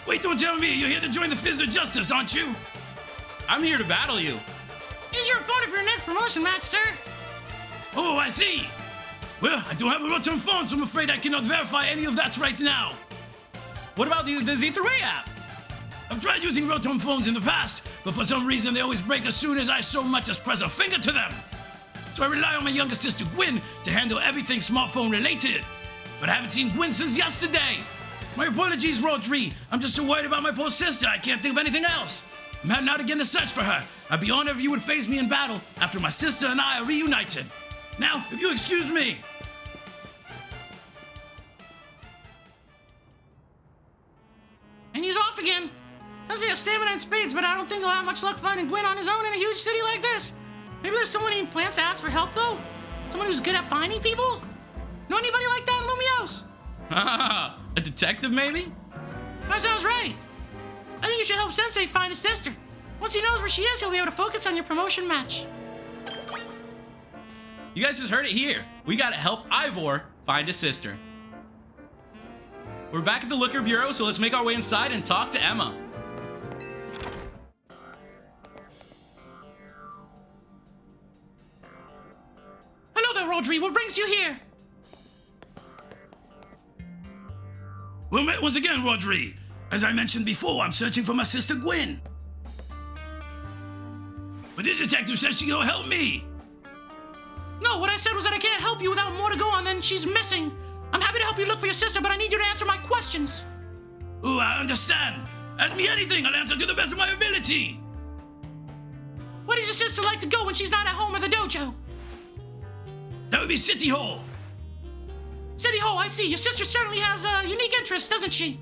[SPEAKER 2] Wait, don't tell me. You're here to join the Fist of Justice, aren't you?
[SPEAKER 1] I'm here to battle you.
[SPEAKER 3] He's your opponent for your next promotion match, sir.
[SPEAKER 2] Oh, I see. Well, I don't have a Rotom phone, so I'm afraid I cannot verify any of that right now.
[SPEAKER 1] What about the Z3 app?
[SPEAKER 2] I've tried using Rotom phones in the past, but for some reason they always break as soon as I so much as press a finger to them. So I rely on my younger sister Gwynn to handle everything smartphone related. But I haven't seen Gwynn since yesterday. My apologies, Rodri. I'm just so worried about my poor sister, I can't think of anything else. I'm heading out again to search for her. I'd be honored if you would face me in battle after my sister and I are reunited. Now, if you excuse me.
[SPEAKER 3] And he's off again. Does he have stamina and spades, but I don't think he'll have much luck finding Gwynn on his own in a huge city like this. Maybe there's someone he plans to ask for help, though? Someone who's good at finding people? Know anybody like that in Lumiose?
[SPEAKER 1] A detective, maybe?
[SPEAKER 3] That sounds right. I think you should help Sensei find his sister. Once he knows where she is, he'll be able to focus on your promotion match.
[SPEAKER 1] You guys just heard it here. We gotta help Ivor find his sister. We're back at the Liquor Bureau, so let's make our way inside and talk to Emma.
[SPEAKER 3] Hello there, Rodri. What brings you here?
[SPEAKER 2] Well met once again, Rodri. As I mentioned before, I'm searching for my sister Gwynn. But this detective says she'll help me.
[SPEAKER 3] No, what I said was that I can't help you without more to go on than she's missing. I'm happy to help you look for your sister, but I need you to answer my questions.
[SPEAKER 2] Oh, I understand. Ask me anything, I'll answer to the best of my ability.
[SPEAKER 3] Where does your sister like to go when she's not at home or the dojo?
[SPEAKER 2] That would be City Hall.
[SPEAKER 3] City Hall, I see. Your sister certainly has unique interests, doesn't she?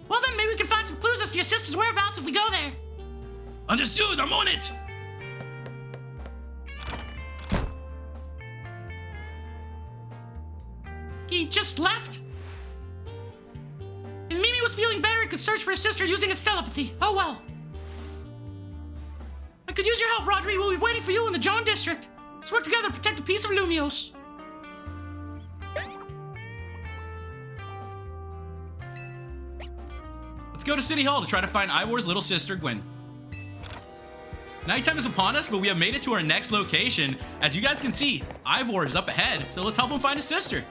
[SPEAKER 3] Well then, maybe we can find some clues as to your sister's whereabouts if we go there.
[SPEAKER 2] Understood, I'm on it.
[SPEAKER 3] He just left? If Mimi was feeling better, he could search for his sister using its telepathy. Oh well. I could use your help, Rodri. We'll be waiting for you in the John District. Let's work together to protect the peace of Lumiose.
[SPEAKER 1] Let's go to City Hall to try to find Ivor's little sister, Gwynn. Nighttime is upon us, but we have made it to our next location. As you guys can see, Ivor is up ahead, so let's help him find his sister.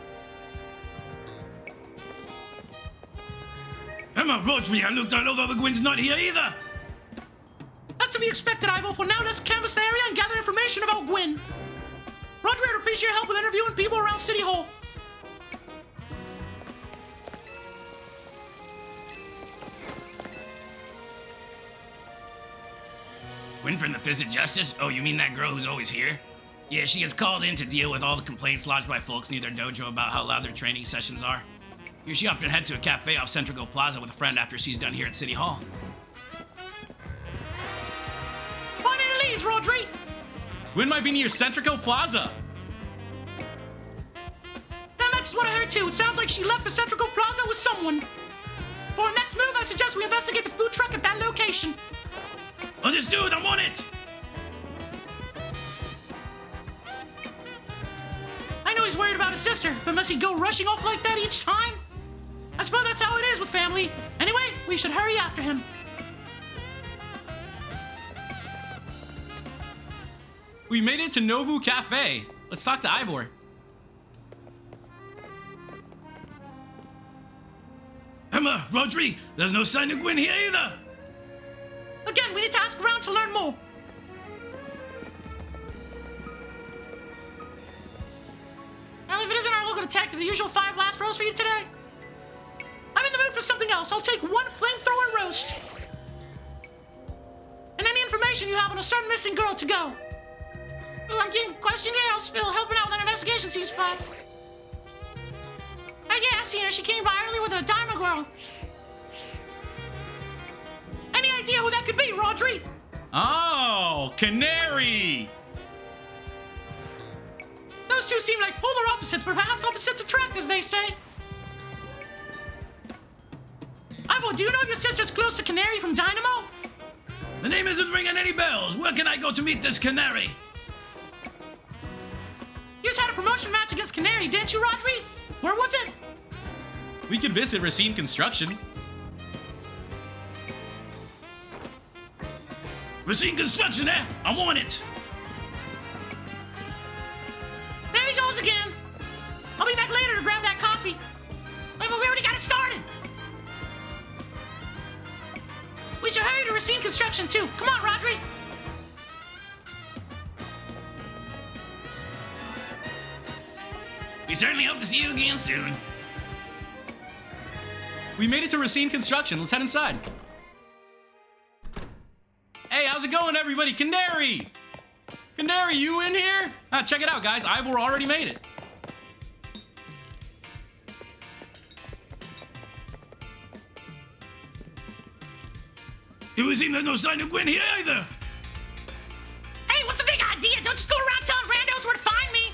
[SPEAKER 2] Emma, Rodri, I looked all over, but Gwynn's not here either.
[SPEAKER 3] That's to be expected, Ivor. For now, let's canvass the area and gather information about Gwynn. Rodri, I'd appreciate your help with interviewing people around City Hall.
[SPEAKER 2] Gwynn from the Fist of Justice? Oh, you mean that girl who's always here? Yeah, she gets called in to deal with all the complaints lodged by folks near their dojo about how loud their training sessions are. Here she often heads to a cafe off Central Plaza with a friend after she's done here at City Hall.
[SPEAKER 3] Find any leads, Rodri?
[SPEAKER 1] Gwynn might be near Centrico Plaza.
[SPEAKER 3] what I heard too. It sounds like she left for Central Plaza with someone. For our next move, I suggest we investigate the food truck at that location.
[SPEAKER 2] Understood, I'm on it!
[SPEAKER 3] I know he's worried about his sister, but must he go rushing off like that each time? I suppose that's how it is with family. Anyway, we should hurry after him.
[SPEAKER 1] We made it to Novu Cafe. Let's talk to Ivor.
[SPEAKER 2] Emma, Rodri, there's no sign of Gwynn here either.
[SPEAKER 3] Again, we need to ask around to learn more. Now, if it isn't our local detective, the usual 5 last rows for you today? I'm in the mood for something else. I'll take 1 flamethrower roast. And any information you have on a certain missing girl to go. Oh, I'm getting questioned here. I'll spill. Helping out with an investigation seems fun. Yeah, I see her. She came by early with a diamond girl. Any idea who that could be, Rodri?
[SPEAKER 1] Oh, Canari!
[SPEAKER 3] Those two seem like polar opposites, but perhaps opposites attract, as they say. Ivor, do you know if your sister's close to Canari from Dynamo?
[SPEAKER 2] The name isn't ringing any bells. Where can I go to meet this Canari?
[SPEAKER 3] You just had a promotion match against Canari, didn't you, Rodri? Where was it?
[SPEAKER 1] We could visit Racine Construction.
[SPEAKER 2] Racine Construction, eh? I'm on it.
[SPEAKER 3] There he goes again. I'll be back later to grab that coffee. Wait, but we already got it started. We should hurry to Racine Construction, too. Come on, Rodri.
[SPEAKER 2] We certainly hope to see you again soon.
[SPEAKER 1] We made it to Racine Construction. Let's head inside. Hey, how's it going, everybody? Canari! Canari, you in here? Check it out, guys. Ivor already made it.
[SPEAKER 2] It would seem there's no sign of Gwynn here either.
[SPEAKER 3] Hey, what's the big idea? Don't just go around telling randos where to find me.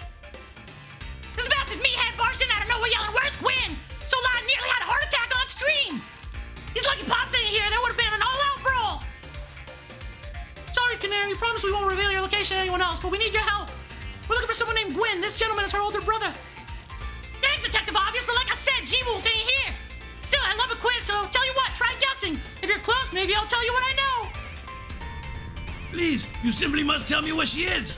[SPEAKER 3] This massive meathead barged in out of nowhere yelling, "Where's Gwynn?" So loud I nearly had a heart attack on stream. He's lucky Pops ain't here. There would have been an all-out brawl. Sorry, Canari. Promise we won't reveal your location to anyone else, but we need your help. We're looking for someone named Gwynn. This gentleman is her older brother. Thanks, Detective Obvious, but like I said, G-Wolt ain't here. Still, I love a quiz, so tell you what, try guessing. If you're close, maybe I'll tell you what I know.
[SPEAKER 2] Please, you simply must tell me where she is.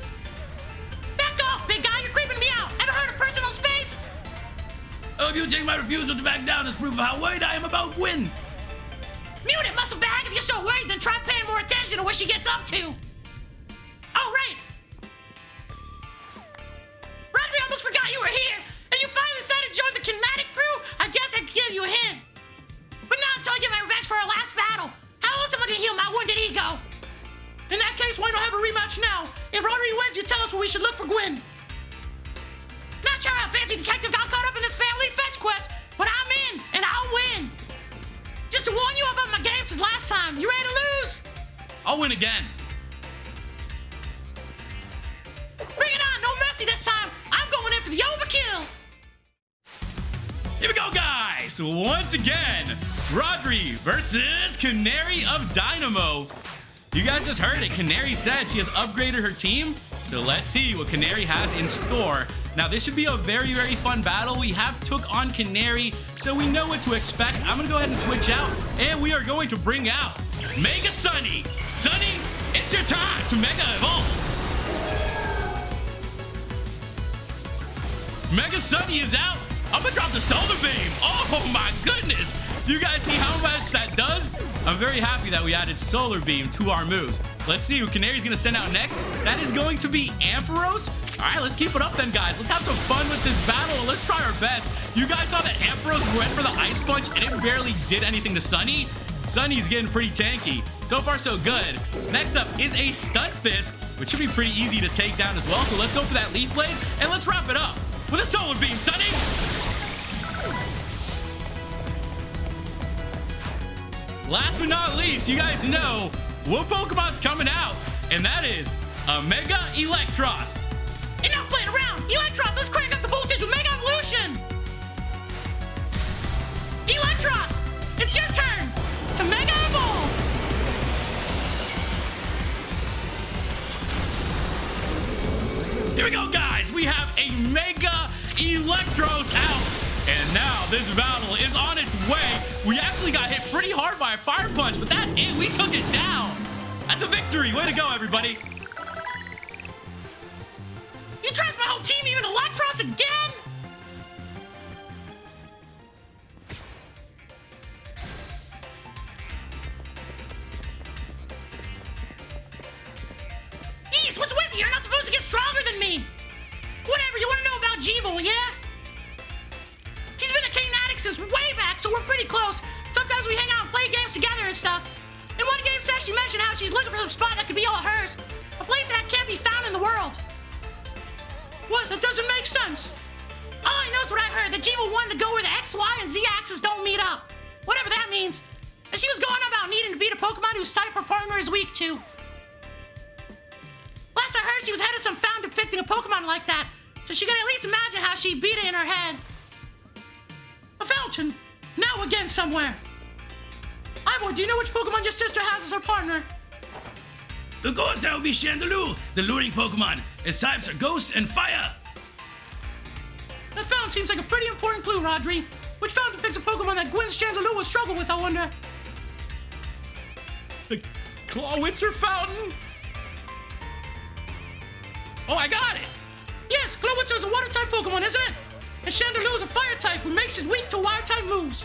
[SPEAKER 3] Back off, big guy. You're creeping me out. Ever heard of personal space?
[SPEAKER 2] Oh, if you take my refusal to back down as proof of how worried I am about Gwynn.
[SPEAKER 3] Mute it, muscle bag. If you're so worried, then try paying more attention to what she gets up to. Oh, right. Rodri, I almost forgot you were here. And you finally decided to join the Kinetic crew? I guess I'd give you a hint. But now until I get my revenge for our last battle. How else am I gonna heal my wounded ego? In that case, why not have a rematch now? If Rodri wins, you tell us where we should look for Gwynn. Not sure how fancy detective got caught up in this family fetch quest, but I'm in, and I'll win. Just to warn you about my game since last time. You ready to lose?
[SPEAKER 1] I'll win again.
[SPEAKER 3] Bring it on, no mercy this time. I'm going in for the overkill.
[SPEAKER 1] Here we go, guys. Once again, Rodri versus Canari of Dynamo. You guys just heard it. Canari said she has upgraded her team. So let's see what Canari has in store. Now, this should be a very, very fun battle. We have took on Canari, so we know what to expect. I'm going to go ahead and switch out, and we are going to bring out Mega Sunny. Sunny, it's your time to Mega Evolve. Mega Sunny is out. I'm going to drop the Solar Beam. Oh, my goodness. You guys see how much that does? I'm very happy that we added Solar Beam to our moves. Let's see who Canari's going to send out next. That is going to be Ampharos. All right, let's keep it up then, guys. Let's have some fun with this battle. Let's try our best. You guys saw that Ampharos went for the Ice Punch, and it barely did anything to Sunny. Sunny's getting pretty tanky. So far, so good. Next up is a Stunt Fist, which should be pretty easy to take down as well. So let's go for that Leaf Blade, and let's wrap it up with a Solar Beam, Sunny. Last but not least, you guys know what Pokemon's coming out, and that is a Mega Electros.
[SPEAKER 3] Enough playing around. Electros, let's crank up the voltage with Mega Evolution. It's your turn to Mega Evolve.
[SPEAKER 1] Here we go, guys. We have a Mega Electros out. And now this battle is on its way. We actually got hit pretty hard by a Fire Punch, but that's it. We took it down. That's a victory. Way to go, everybody.
[SPEAKER 3] You trust my whole team, even Electros again? East, what's with you? You're not supposed to get stronger than me. Whatever, you want to know about Jeevil, yeah? She's been a Canari since way back, so we're pretty close. Sometimes we hang out and play games together and stuff. In one game session, she mentioned how she's looking for some spot that could be all hers. A place that can't be found in the world. What? That doesn't make sense. All I know is what I heard, that Jeevil wanted to go where the X, Y, and Z axis don't meet up. Whatever that means. And she was going on about needing to beat a Pokemon whose type her partner is weak to. Last I heard, she was head of some found depicting a Pokemon like that, so she could at least imagine how she'd beat it in her head. A fountain. Now again somewhere. Ivor, do you know which Pokemon your sister has as her partner?
[SPEAKER 2] Of course, that would be Chandelure, the luring Pokemon. Its types are Ghost and Fire.
[SPEAKER 3] That fountain seems like a pretty important clue, Rodri. Which fountain depicts a Pokemon that Gwynn's Chandelure would struggle with, I wonder?
[SPEAKER 1] The Clawitzer fountain? Oh, I got it!
[SPEAKER 3] Yes, Clawitzer is a water-type Pokemon, isn't it? And Chandelure is a fire-type, who makes his weak to water-type moves.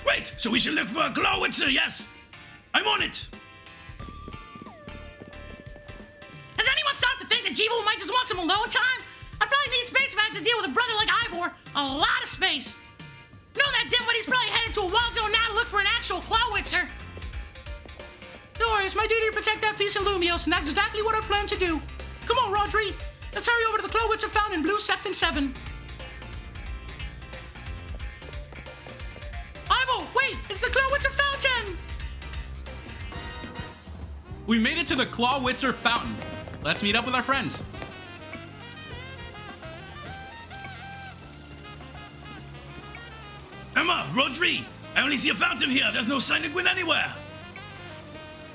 [SPEAKER 2] Great, so we should look for a Clawitzer, yes? I'm on it!
[SPEAKER 3] Has anyone stopped to think that Jeevil might just want some alone time? I'd probably need space if I had to deal with a brother like Ivor. A lot of space. Know that dimwitty's probably headed to a wild zone now to look for an actual Clawitzer. Don't worry, it's my duty to protect that piece in Lumiose, and that's exactly what I plan to do. Come on, Rodri. Let's hurry over to the Clawitzer fountain in Blue Sector 7. Ivor, wait! It's the Clawitzer fountain!
[SPEAKER 1] We made it to the Clawitzer fountain. Let's meet up with our friends.
[SPEAKER 2] Emma, Rodri, I only see a fountain here. There's no sign of Gwynn anywhere.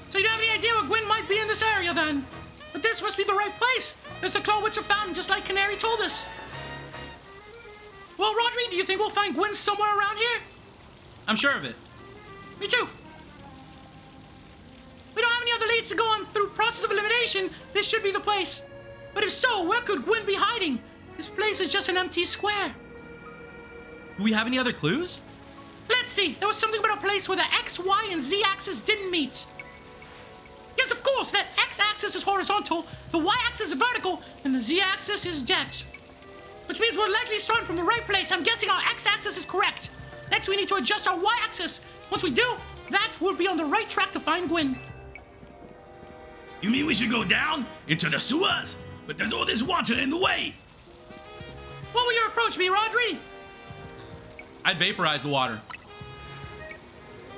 [SPEAKER 3] So you don't have any idea where Gwynn might be in this area then? But this must be the right place. There's the Clawitzer fountain, just like Canari told us. Well, Rodri, do you think we'll find Gwynn somewhere around here?
[SPEAKER 1] I'm sure of it.
[SPEAKER 3] Me too. We don't have any other leads to go on through process of elimination. This should be the place. But if so, where could Gwynn be hiding? This place is just an empty square.
[SPEAKER 1] Do we have any other clues?
[SPEAKER 3] Let's see. There was something about a place where the X, Y, and Z axis didn't meet. Yes, of course, that X-axis is horizontal, the Y-axis is vertical, and the Z-axis is dex. Which means we're likely starting from the right place. I'm guessing our X-axis is correct. Next, we need to adjust our Y-axis. Once we do, that will be on the right track to find Gwynn.
[SPEAKER 2] You mean we should go down into the sewers? But there's all this water in the way.
[SPEAKER 3] What will your approach be, Rodri?
[SPEAKER 1] I'd vaporize the water.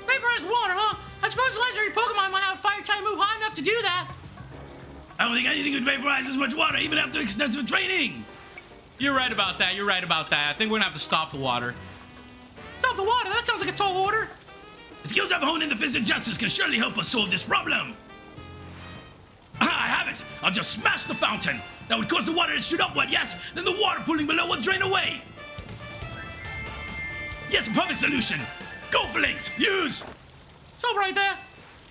[SPEAKER 3] Vaporize water, huh? I suppose legendary Pokemon might have a fire-type move high enough to do that.
[SPEAKER 2] I don't think anything could vaporize as much water, even after extensive training.
[SPEAKER 1] You're right about that. You're right about that. I think we're gonna have to stop the water.
[SPEAKER 3] Stop the water? That sounds like a tall order.
[SPEAKER 2] The skills I've honed in the Fist of Justice can surely help us solve this problem. Aha, I have it. I'll just smash the fountain. That would cause the water to shoot upward, yes? Then the water pooling below will drain away. Yes, perfect solution. Go for links. Use.
[SPEAKER 3] Stop right there.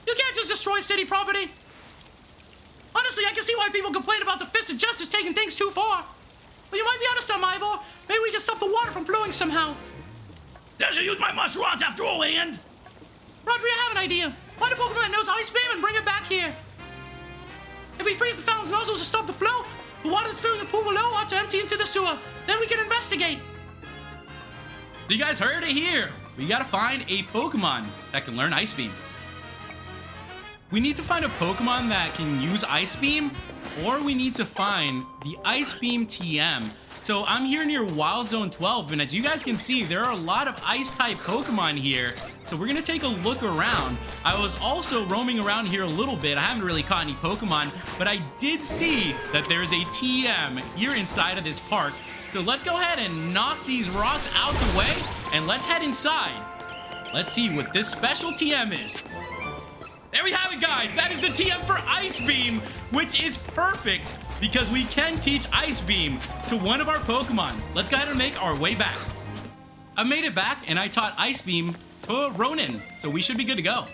[SPEAKER 3] You can't just destroy city property. Honestly, I can see why people complain about the Fist of Justice taking things too far. But you might be onto some, Ivor. Maybe we can stop the water from flowing somehow.
[SPEAKER 2] I should use my mushroom rods after all, and...
[SPEAKER 3] Rodri, I have an idea. Find a Pokemon that knows Ice Beam and bring it back here. If we freeze the fountain's nozzles to stop the flow, the water that's filling the pool below ought to empty into the sewer. Then we can investigate.
[SPEAKER 1] So you guys heard it here. We gotta find a Pokemon that can learn Ice Beam. We need to find a Pokemon that can use Ice Beam, or we need to find the Ice Beam TM. So I'm here near Wild Zone 12, and as you guys can see, there are a lot of Ice-type Pokemon here. So we're gonna take a look around. I was also roaming around here a little bit. I haven't really caught any Pokemon, but I did see that there's a TM here inside of this park. So let's go ahead and knock these rocks out the way, and let's head inside Let's see what this special TM is. There we have it, guys. That is the TM for Ice Beam, which is perfect because we can teach Ice Beam to one of our Pokemon. Let's go ahead and make our way back. I made it back and I taught Ice Beam to Ronan, so we should be good to go.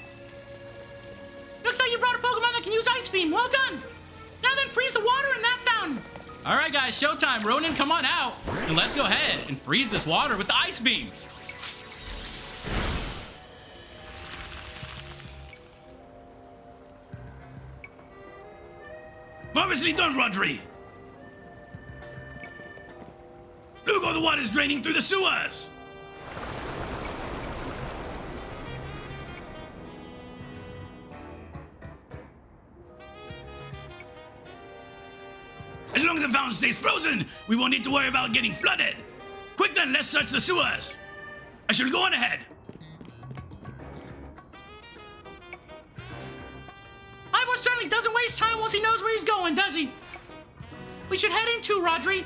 [SPEAKER 3] Looks like you brought a Pokemon that can use Ice Beam. Well done. Now then, freeze the water in that fountain.
[SPEAKER 1] All right, guys, showtime. Ronan, come on out and let's go ahead and freeze this water with the Ice Beam.
[SPEAKER 2] Marvelously done, Rodri. Look, all the water's draining through the sewers. As long as the fountain stays frozen, we won't need to worry about getting flooded. Quick then, let's search the sewers. I shall go on ahead.
[SPEAKER 3] Ivor certainly doesn't waste time once he knows where he's going, does he? We should head in too, Rodri.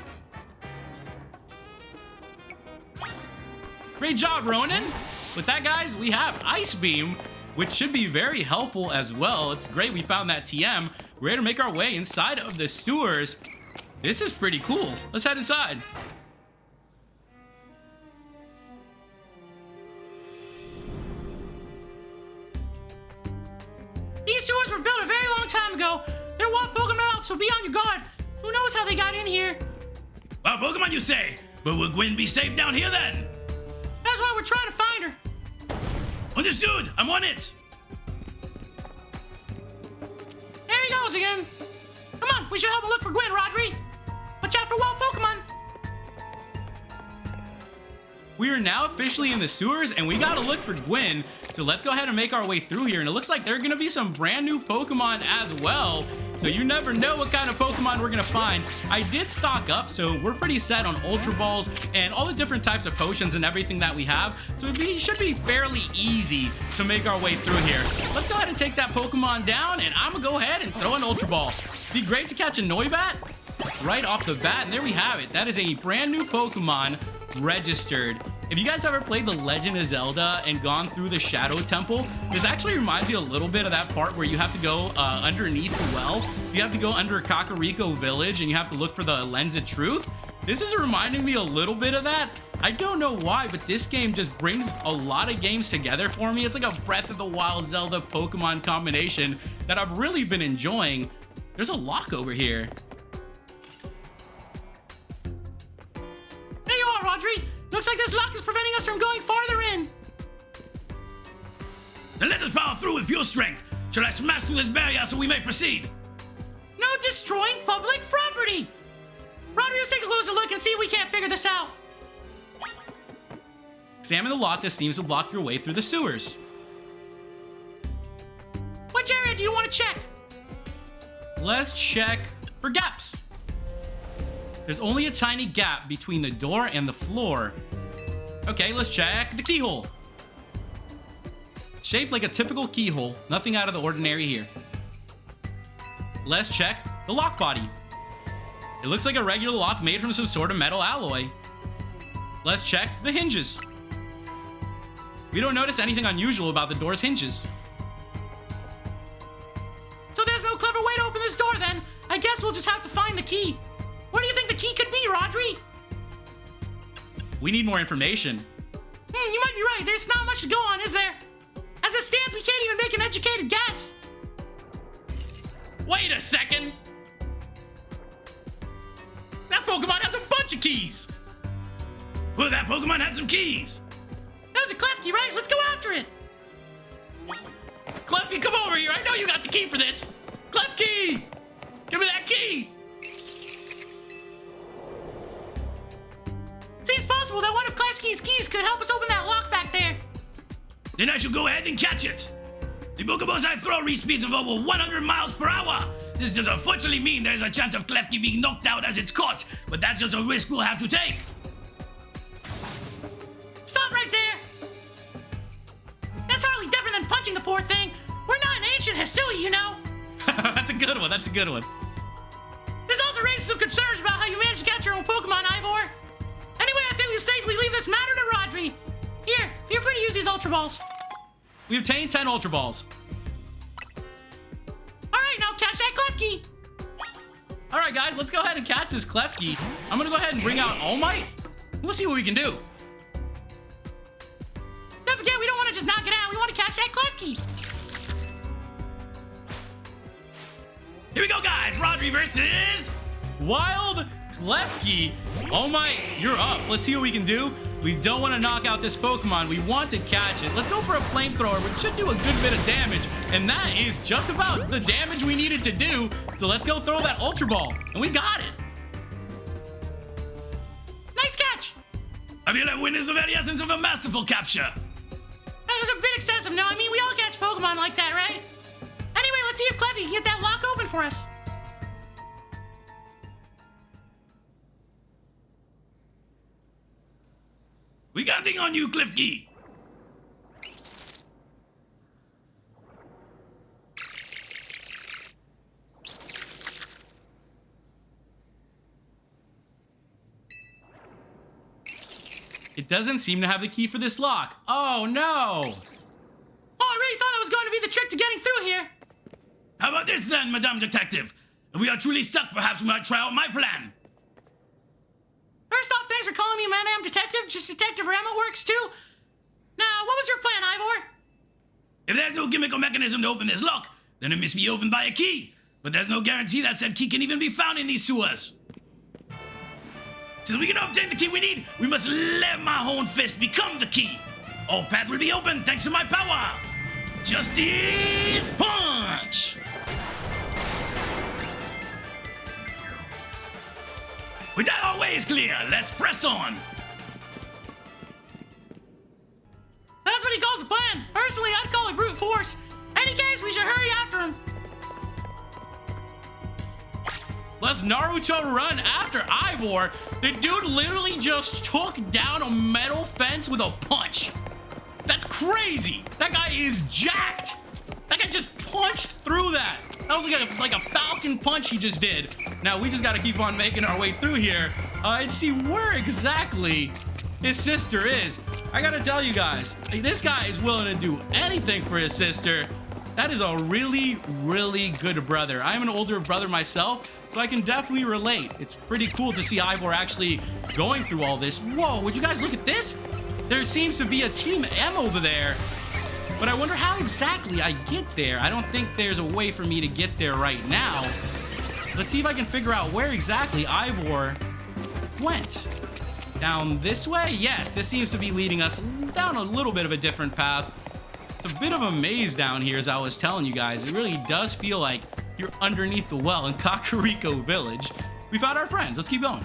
[SPEAKER 1] Great job, Ronan. With that, guys, we have Ice Beam, which should be very helpful as well. It's great we found that TM. We're ready to make our way inside of the sewers. This is pretty cool. Let's head inside.
[SPEAKER 3] These sewers were built a very long time ago. They're wild Pokemon out, so be on your guard. Who knows how they got in here?
[SPEAKER 2] Well, Pokemon, you say? But will Gwynn be safe down here then?
[SPEAKER 3] That's why we're trying to find her.
[SPEAKER 2] Understood. I'm on it.
[SPEAKER 3] There he goes again. Come on, we should help him look for Gwynn, Rodri. Watch out for wild Pokemon.
[SPEAKER 1] We are now officially in the sewers and we gotta look for Gwynn. So let's go ahead and make our way through here. And it looks like there are gonna be some brand new Pokemon as well. So you never know what kind of Pokemon we're gonna find. I did stock up, so we're pretty set on Ultra Balls and all the different types of potions and everything that we have. So it should be fairly easy to make our way through here. Let's go ahead and take that Pokemon down and I'm gonna go ahead and throw an Ultra Ball. Be great to catch a Noibat right off the bat. And there we have it. That is a brand new Pokemon registered. If you guys ever played The Legend of Zelda and gone through the Shadow Temple, this actually reminds you a little bit of that part where you have to go underneath the well. You have to go under Kakariko Village and you have to look for the Lens of Truth. This is reminding me a little bit of that. I don't know why, but this game just brings a lot of games together for me. It's like a Breath of the Wild Zelda Pokemon combination that I've really been enjoying. There's a lock over here.
[SPEAKER 3] There you are, Rodri. Looks like this lock is preventing us from going farther in.
[SPEAKER 2] Then let us power through with pure strength. Shall I smash through this barrier so we may proceed?
[SPEAKER 3] No destroying public property. Rodri, let's take a closer look and see if we can't figure this out.
[SPEAKER 1] Examine the lock that seems to block your way through the sewers.
[SPEAKER 3] Which area do you want to check?
[SPEAKER 1] Let's check for gaps. There's only a tiny gap between the door and the floor. Okay, let's check the keyhole. Shaped like a typical keyhole, nothing out of the ordinary here. Let's check the lock body. It looks like a regular lock made from some sort of metal alloy. Let's check the hinges. We don't notice anything unusual about the door's hinges.
[SPEAKER 3] So there's no clever way to open this door then. I guess we'll just have to find the key. Where do you think the key could be, Rodri?
[SPEAKER 1] We need more information.
[SPEAKER 3] You might be right. There's not much to go on, is there? As it stands, we can't even make an educated guess.
[SPEAKER 1] Wait a second. That Pokemon has a bunch of keys.
[SPEAKER 2] Well, that Pokemon had some keys.
[SPEAKER 3] That was a Klefki, right? Let's go after it.
[SPEAKER 1] Klefki, come over here. I know you got the key for this. Klefki! Give me that key!
[SPEAKER 3] Seems possible that one of Klefki's keys could help us open that lock back there.
[SPEAKER 2] Then I shall go ahead and catch it. The Pokeballs I throw reach speeds of over 100 miles per hour. This does unfortunately mean there is a chance of Klefki being knocked out as it's caught, but that's just a risk we'll have to take.
[SPEAKER 3] Stop right there. That's hardly different than punching the poor thing. We're not an ancient Hisui, you know.
[SPEAKER 1] That's a good one. That's a good one.
[SPEAKER 3] This also raises some concerns about how you managed to catch your own Pokemon, Ivor. Anyway, I think we'll safely leave this matter to Rodri. Here, Feel free to use these Ultra Balls.
[SPEAKER 1] We obtained 10 Ultra Balls.
[SPEAKER 3] Alright, now catch that Klefki.
[SPEAKER 1] Alright guys, let's go ahead and catch this Klefki. I'm gonna go ahead and bring out All Might. We'll see what we can do.
[SPEAKER 3] Don't forget, we don't want to just knock it out. We want to catch that Klefki.
[SPEAKER 2] Here we go, guys. Rodri versus
[SPEAKER 1] Wild Klefki. All Might, you're up. Let's see what we can do. We don't want to knock out this Pokemon. We want to catch it. Let's go for a flamethrower, which should do a good bit of damage. And that is just about the damage we needed to do. So let's go throw that Ultra Ball. And we got it.
[SPEAKER 3] Nice catch.
[SPEAKER 2] I feel like Gwynn is the very essence of a masterful capture.
[SPEAKER 3] That was a bit excessive. No, I mean, we all catch Pokemon like that, right? Anyway, let's see if Klefki can get that lock open for us.
[SPEAKER 2] We got a thing on you, Klefki.
[SPEAKER 1] It doesn't seem to have the key for this lock. Oh no!
[SPEAKER 3] Oh, I really thought that was going to be the trick to getting through here.
[SPEAKER 2] How about this then, Madame Detective? If we are truly stuck, perhaps we might try out my plan.
[SPEAKER 3] First off, thanks for calling me Madame Detective. Just Detective Rama works too. Now, what was your plan, Ivor?
[SPEAKER 2] If there's no gimmick or mechanism to open this lock, then it must be opened by a key. But there's no guarantee that said key can even be found in these sewers. So we can obtain the key we need, we must let my own fist become the key. All path will be open thanks to my power. Justice Punch! With that our way is clear, let's press on.
[SPEAKER 3] That's what he calls a plan. Personally, I'd call it brute force. Any case, we should hurry after him.
[SPEAKER 1] Let's Naruto run after Ivor. The dude literally just took down a metal fence with a punch. That's crazy. That guy is jacked. That guy just punched through that. That was like a falcon punch he just did. Now we just got to keep on making our way through here and see where exactly his sister is. I got to tell you guys, this guy is willing to do anything for his sister. That is a really, really good brother. I'm an older brother myself, so I can definitely relate. It's pretty cool to see Ivor actually going through all this. Whoa, would you guys look at this? There seems to be a Team M over there, but I wonder how exactly I get there. I don't think there's a way for me to get there right now. Let's see if I can figure out where exactly Ivor went. Down this way? Yes, this seems to be leading us down a little bit of a different path. It's a bit of a maze down here, as I was telling you guys. It really does feel like you're underneath the well in Kakariko Village. We found our friends. Let's keep going.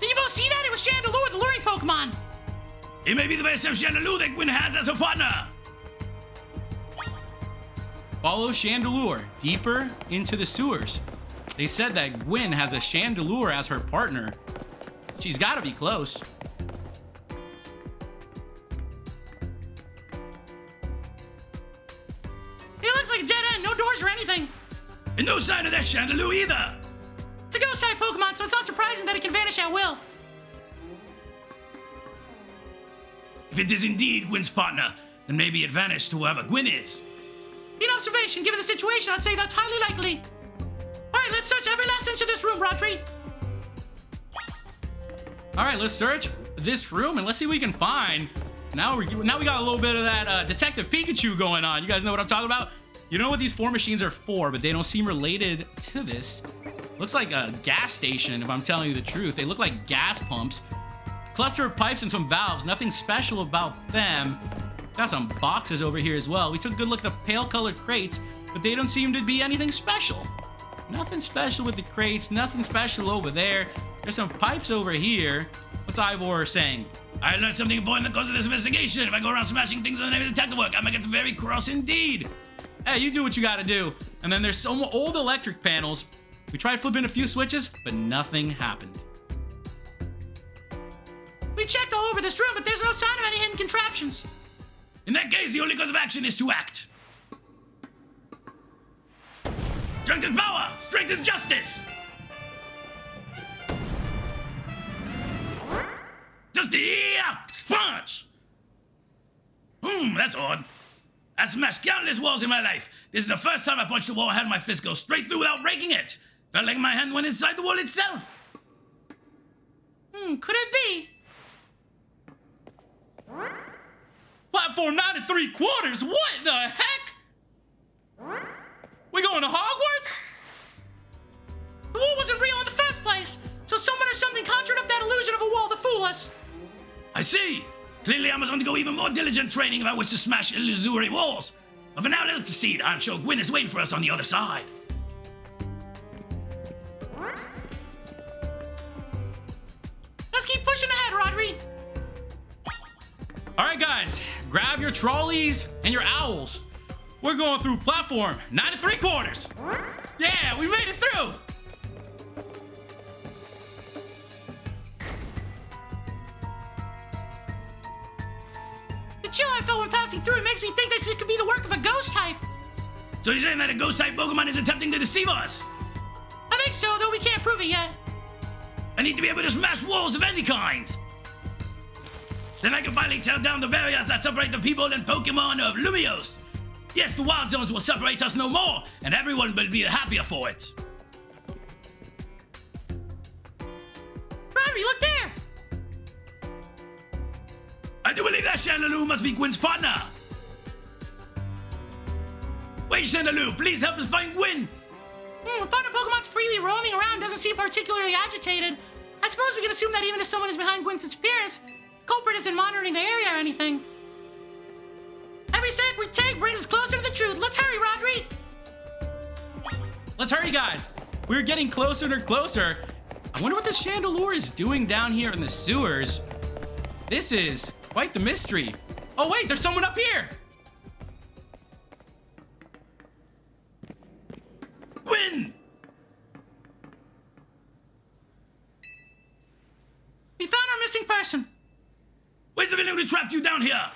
[SPEAKER 3] Did you both see that? It was Chandelure, the luring Pokemon.
[SPEAKER 2] It may be the very same Chandelure that Gwynn has as her partner.
[SPEAKER 1] Follow Chandelure deeper into the sewers. They said that Gwynn has a Chandelure as her partner. She's got to be close.
[SPEAKER 3] It looks like a dead end, no doors or anything.
[SPEAKER 2] And no sign of that Chandelure either.
[SPEAKER 3] It's a ghost type Pokemon, so it's not surprising that it can vanish at will.
[SPEAKER 2] If it is indeed Gwynn's partner, then maybe it vanished to whoever Gwynn is.
[SPEAKER 3] In observation, given the situation, I'd say that's highly likely. All right, let's search every last inch of this room, Rodri.
[SPEAKER 1] All right, let's search this room and let's see what we can find. Now we got a little bit of that Detective Pikachu going on. You guys know what I'm talking about? You know what these four machines are for, but they don't seem related to this. Looks like a gas station, if I'm telling you the truth. They look like gas pumps. Cluster of pipes and some valves. Nothing special about them. Got some boxes over here as well. We took a good look at the pale colored crates, but they don't seem to be anything special. Nothing special with the crates. Nothing special over there. There's some pipes over here. What's Ivor saying?
[SPEAKER 2] I learned something important in the course of this investigation. If I go around smashing things in the name of detective work, I might get very cross indeed.
[SPEAKER 1] Hey, you do what you gotta do. And then there's some old electric panels. We tried flipping a few switches, but nothing happened.
[SPEAKER 3] We checked all over this room, but there's no sign of any hidden contraptions.
[SPEAKER 2] In that case, the only course of action is to act. Strength is power! Strength is justice! Just the sponge. That's odd. I've smashed countless walls in my life. This is the first time I punched a wall and had my fist go straight through without breaking it. Felt like my hand went inside the wall itself.
[SPEAKER 3] Could it be?
[SPEAKER 1] Platform 9 3/4? What the heck? We going to Hogwarts?
[SPEAKER 3] The wall wasn't real in the first place, so someone or something conjured up that illusion of a wall to fool us.
[SPEAKER 2] I see. Clearly I must undergo even more diligent training if I wish to smash illusory walls. But for now, let's proceed. I'm sure Gwynn is waiting for us on the other side.
[SPEAKER 3] Let's keep pushing ahead, Rodri.
[SPEAKER 1] All right, guys, grab your trolleys and your owls. We're going through platform 9 3/4. Yeah, we made it through.
[SPEAKER 3] The chill I felt when passing through it makes me think this could be the work of a ghost type.
[SPEAKER 2] So you're saying that a ghost-type Pokemon is attempting to deceive us?
[SPEAKER 3] I think so, though we can't prove it yet.
[SPEAKER 2] I need to be able to smash walls of any kind. Then I can finally tear down the barriers that separate the people and Pokemon of Lumiose. Yes, the wild zones will separate us no more, and everyone will be the happier for it.
[SPEAKER 3] Rodri, look there!
[SPEAKER 2] I do believe that Chandelure must be Gwynn's partner. Wait, Chandelure, please help us find Gwynn.
[SPEAKER 3] A partner Pokemon's freely roaming around doesn't seem particularly agitated. I suppose we can assume that even if someone is behind Gwynn's disappearance, the culprit isn't monitoring the area or anything. Every step we take brings us closer to the truth. Let's hurry, Rodri!
[SPEAKER 1] Let's hurry, guys. We're getting closer and closer. I wonder what the Chandelure is doing down here in the sewers. This is quite the mystery. Oh, wait, there's someone up here.
[SPEAKER 2] Gwynn!
[SPEAKER 3] We found our missing person.
[SPEAKER 2] Where's the villain who trapped you down here?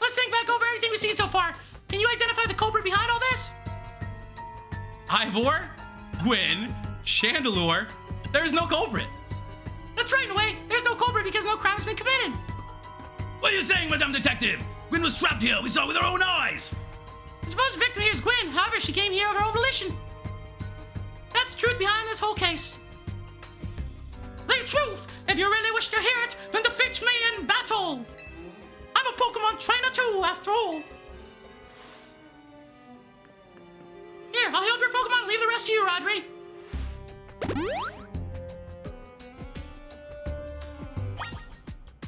[SPEAKER 3] Let's think back over everything we've seen so far. Can you identify the culprit behind all this?
[SPEAKER 1] Ivor, Gwynn, Chandelure. There's no culprit.
[SPEAKER 3] That's right, in a way. There's no culprit because no crime's been committed.
[SPEAKER 2] What are you saying, Madame Detective? Gwynn was trapped here. We saw it with our own eyes.
[SPEAKER 3] I suppose the victim here is Gwynn. However, she came here of her own volition. That's the truth behind this whole case. The truth! If you really wish to hear it, then defeat me in battle! I'm a Pokemon trainer too, after all. Here, I'll help your Pokemon, leave the rest to you, Rodri.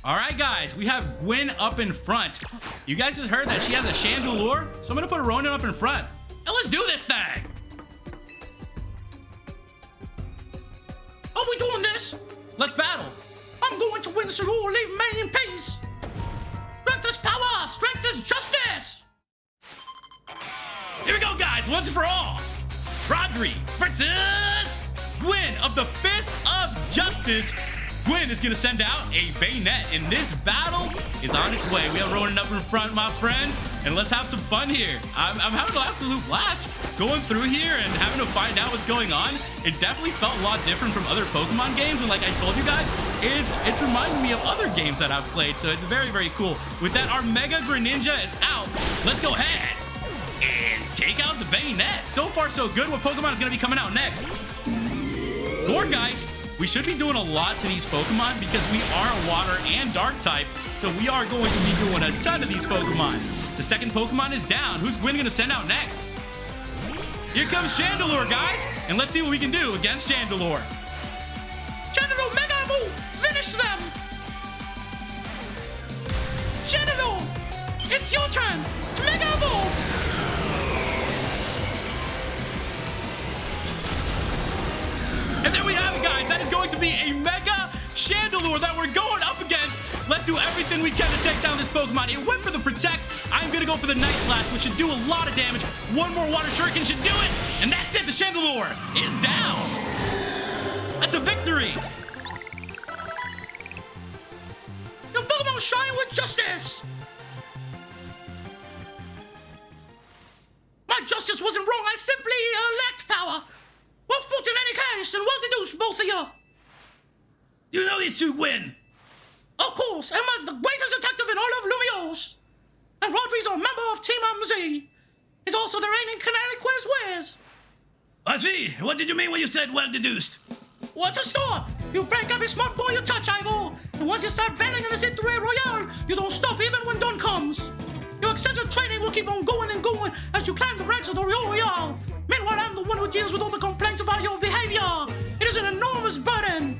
[SPEAKER 1] All right, guys, we have Gwynn up in front. You guys just heard that she has a Chandelure, so I'm gonna put a Ronin up in front. Now let's do this thing.
[SPEAKER 3] Are we doing this?
[SPEAKER 1] Let's battle.
[SPEAKER 3] I'm going to win, so you'll leave me in peace. Strength is power, strength is justice.
[SPEAKER 1] Here we go, guys, once and for all. Rodri versus Gwynn of the Fist of Justice. Gwynn is gonna send out a Banette, and this battle is on its way. We have Ronin up in front, my friends, and let's have some fun here. I'm having an absolute blast going through here and having to find out what's going on. It definitely felt a lot different from other Pokemon games, and like I told you guys, it reminded me of other games that I've played, so it's very, very cool. With that, our Mega Greninja is out. Let's go ahead and take out the Banette. So far, so good. What Pokemon is gonna be coming out next? Gourgeist. We should be doing a lot to these Pokemon because we are a water and dark type, so we are going to be doing a ton of these Pokemon. The second Pokemon is down. Who's Gwynn gonna send out next? Here comes Chandelure, guys, and let's see what we can do against Chandelure.
[SPEAKER 3] Chandelure, Mega Move! Finish them! Chandelure, it's your turn! Mega Move!
[SPEAKER 1] And there we have it, guys. That is going to be a Mega Chandelure that we're going up against. Let's do everything we can to take down this Pokemon. It went for the Protect. I'm going to go for the Night Slash, which should do a lot of damage. One more Water Shuriken should do it. And that's it. The Chandelure is down. That's a victory.
[SPEAKER 3] Your Pokemon shine with justice. My justice wasn't wrong. I simply lacked power. Well fought in any case, and well to do, both of you.
[SPEAKER 2] You know these two, Gwynn.
[SPEAKER 3] course, Emma's the greatest detective in all of Lumiose. And Rodri's a member of Team MZ. He's also the reigning Canari quiz whiz.
[SPEAKER 2] I see. What did you mean when you said well deduced?
[SPEAKER 3] What's a start? You break every smart ball you touch, Ivor. And once you start battling in the Victory Royale, you don't stop even when dawn comes. Your extensive training will keep on going and going as you climb the ranks of the Royale. Meanwhile, I'm the one who deals with all the complaints about your behavior. It is an enormous burden.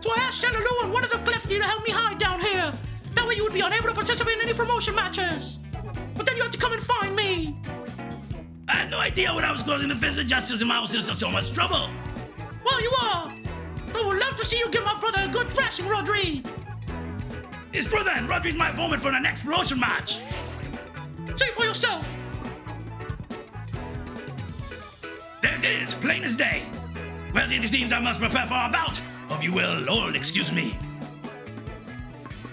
[SPEAKER 3] So I asked Chandelou and one of the Klefki to help me hide down here. That way you would be unable to participate in any promotion matches. But then you had to come and find me.
[SPEAKER 2] I had no idea what I was causing the Fist of Justice and my sister so much trouble.
[SPEAKER 3] Well, you are. I would love to see you give my brother a good thrashing, Rodri.
[SPEAKER 2] It's true then. Rodri's my opponent for the next promotion match.
[SPEAKER 3] See for yourself.
[SPEAKER 2] There it is, plain as day. Well, it seems I must prepare for our bout. Hope you will all excuse me.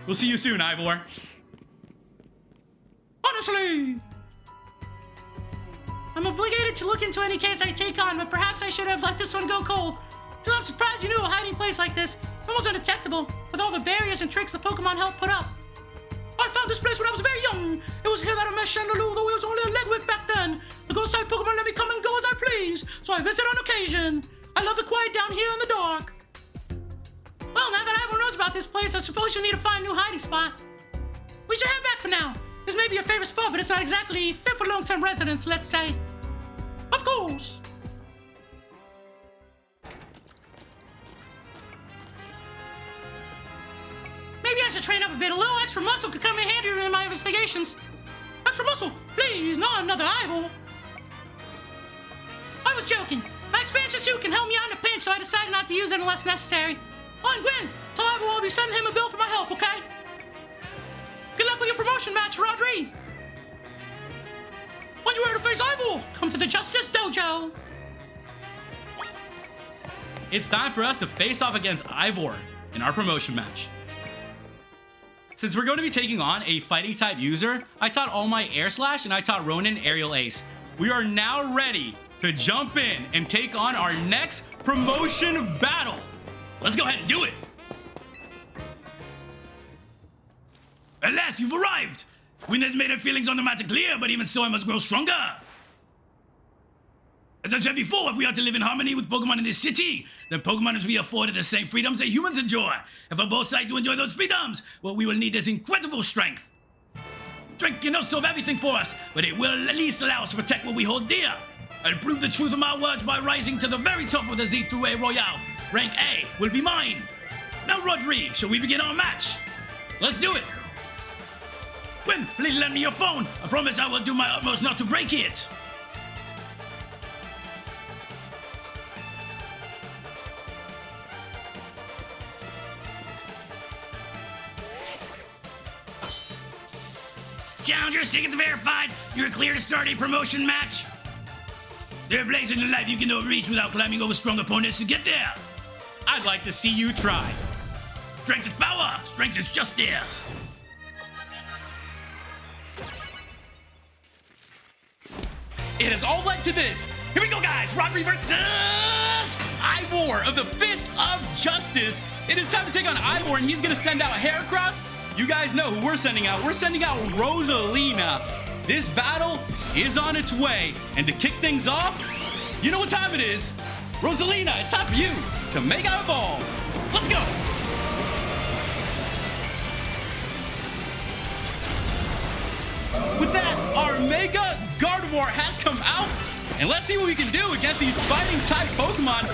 [SPEAKER 1] We'll see you soon, Ivor.
[SPEAKER 3] Honestly, I'm obligated to look into any case I take on, but perhaps I should have let this one go cold. Still, I'm surprised you knew a hiding place like this. It's almost undetectable, with all the barriers and tricks the Pokemon help put up. I found this place when I was very young. It was here that I met Chandelou, though he was only a legwick back then. The ghost type Pokemon let me come and go as I please, so I visit on occasion. I love the quiet down here in the dark. Well, now that everyone knows about this place, I suppose you'll need to find a new hiding spot. We should head back for now. This may be your favorite spot, but it's not exactly fit for long-term residents, let's say. Of course. Maybe I should train up a bit. A little extra muscle could come in handy in my investigations. Extra muscle, please, not another Ivor. I was joking. My expansion suit can help me out in a pinch, so I decided not to use it unless necessary. Oh, and Gwynn, tell Ivor I'll be sending him a bill for my help, okay? Good luck with your promotion match, Rodri. When you're ready to face Ivor, come to the Justice Dojo.
[SPEAKER 1] It's time for us to face off against Ivor in our promotion match. Since we're going to be taking on a fighting type user, I taught All Might Air Slash and I taught Ronan Aerial Ace. We are now ready to jump in and take on our next promotion battle.
[SPEAKER 2] Let's go ahead and do it. At last, you've arrived. Gwynn has made her feelings on the matter clear, but even so, I must grow stronger. As I said before, if we are to live in harmony with Pokemon in this city, then Pokemon must be afforded the same freedoms that humans enjoy. And for both sides to enjoy those freedoms, well, we will need this incredible strength. Strength cannot solve everything for us, but it will at least allow us to protect what we hold dear. I'll prove the truth of my words by rising to the very top of the Z2A Royale. Rank A will be mine. Now, Rodri, shall we begin our match? Let's do it. Gwynn, please lend me your phone. I promise I will do my utmost not to break it. Challenger, tickets verified. You're clear to start a promotion match. There are places in life you can not reach without climbing over strong opponents to get there.
[SPEAKER 1] I'd like to see you try.
[SPEAKER 2] Strength is power. Strength is justice.
[SPEAKER 1] It has all led to this. Here we go, guys. Rodri versus Ivor of the Fist of Justice. It is time to take on Ivor, and he's going to send out Heracross. You guys know who we're sending out. We're sending out Rosalina. This battle is on its way. And to kick things off, you know what time it is. Rosalina, it's time for you to Mega Evolve. Let's go. With that, our Mega Gardevoir has come out. And let's see what we can do against these fighting type Pokemon.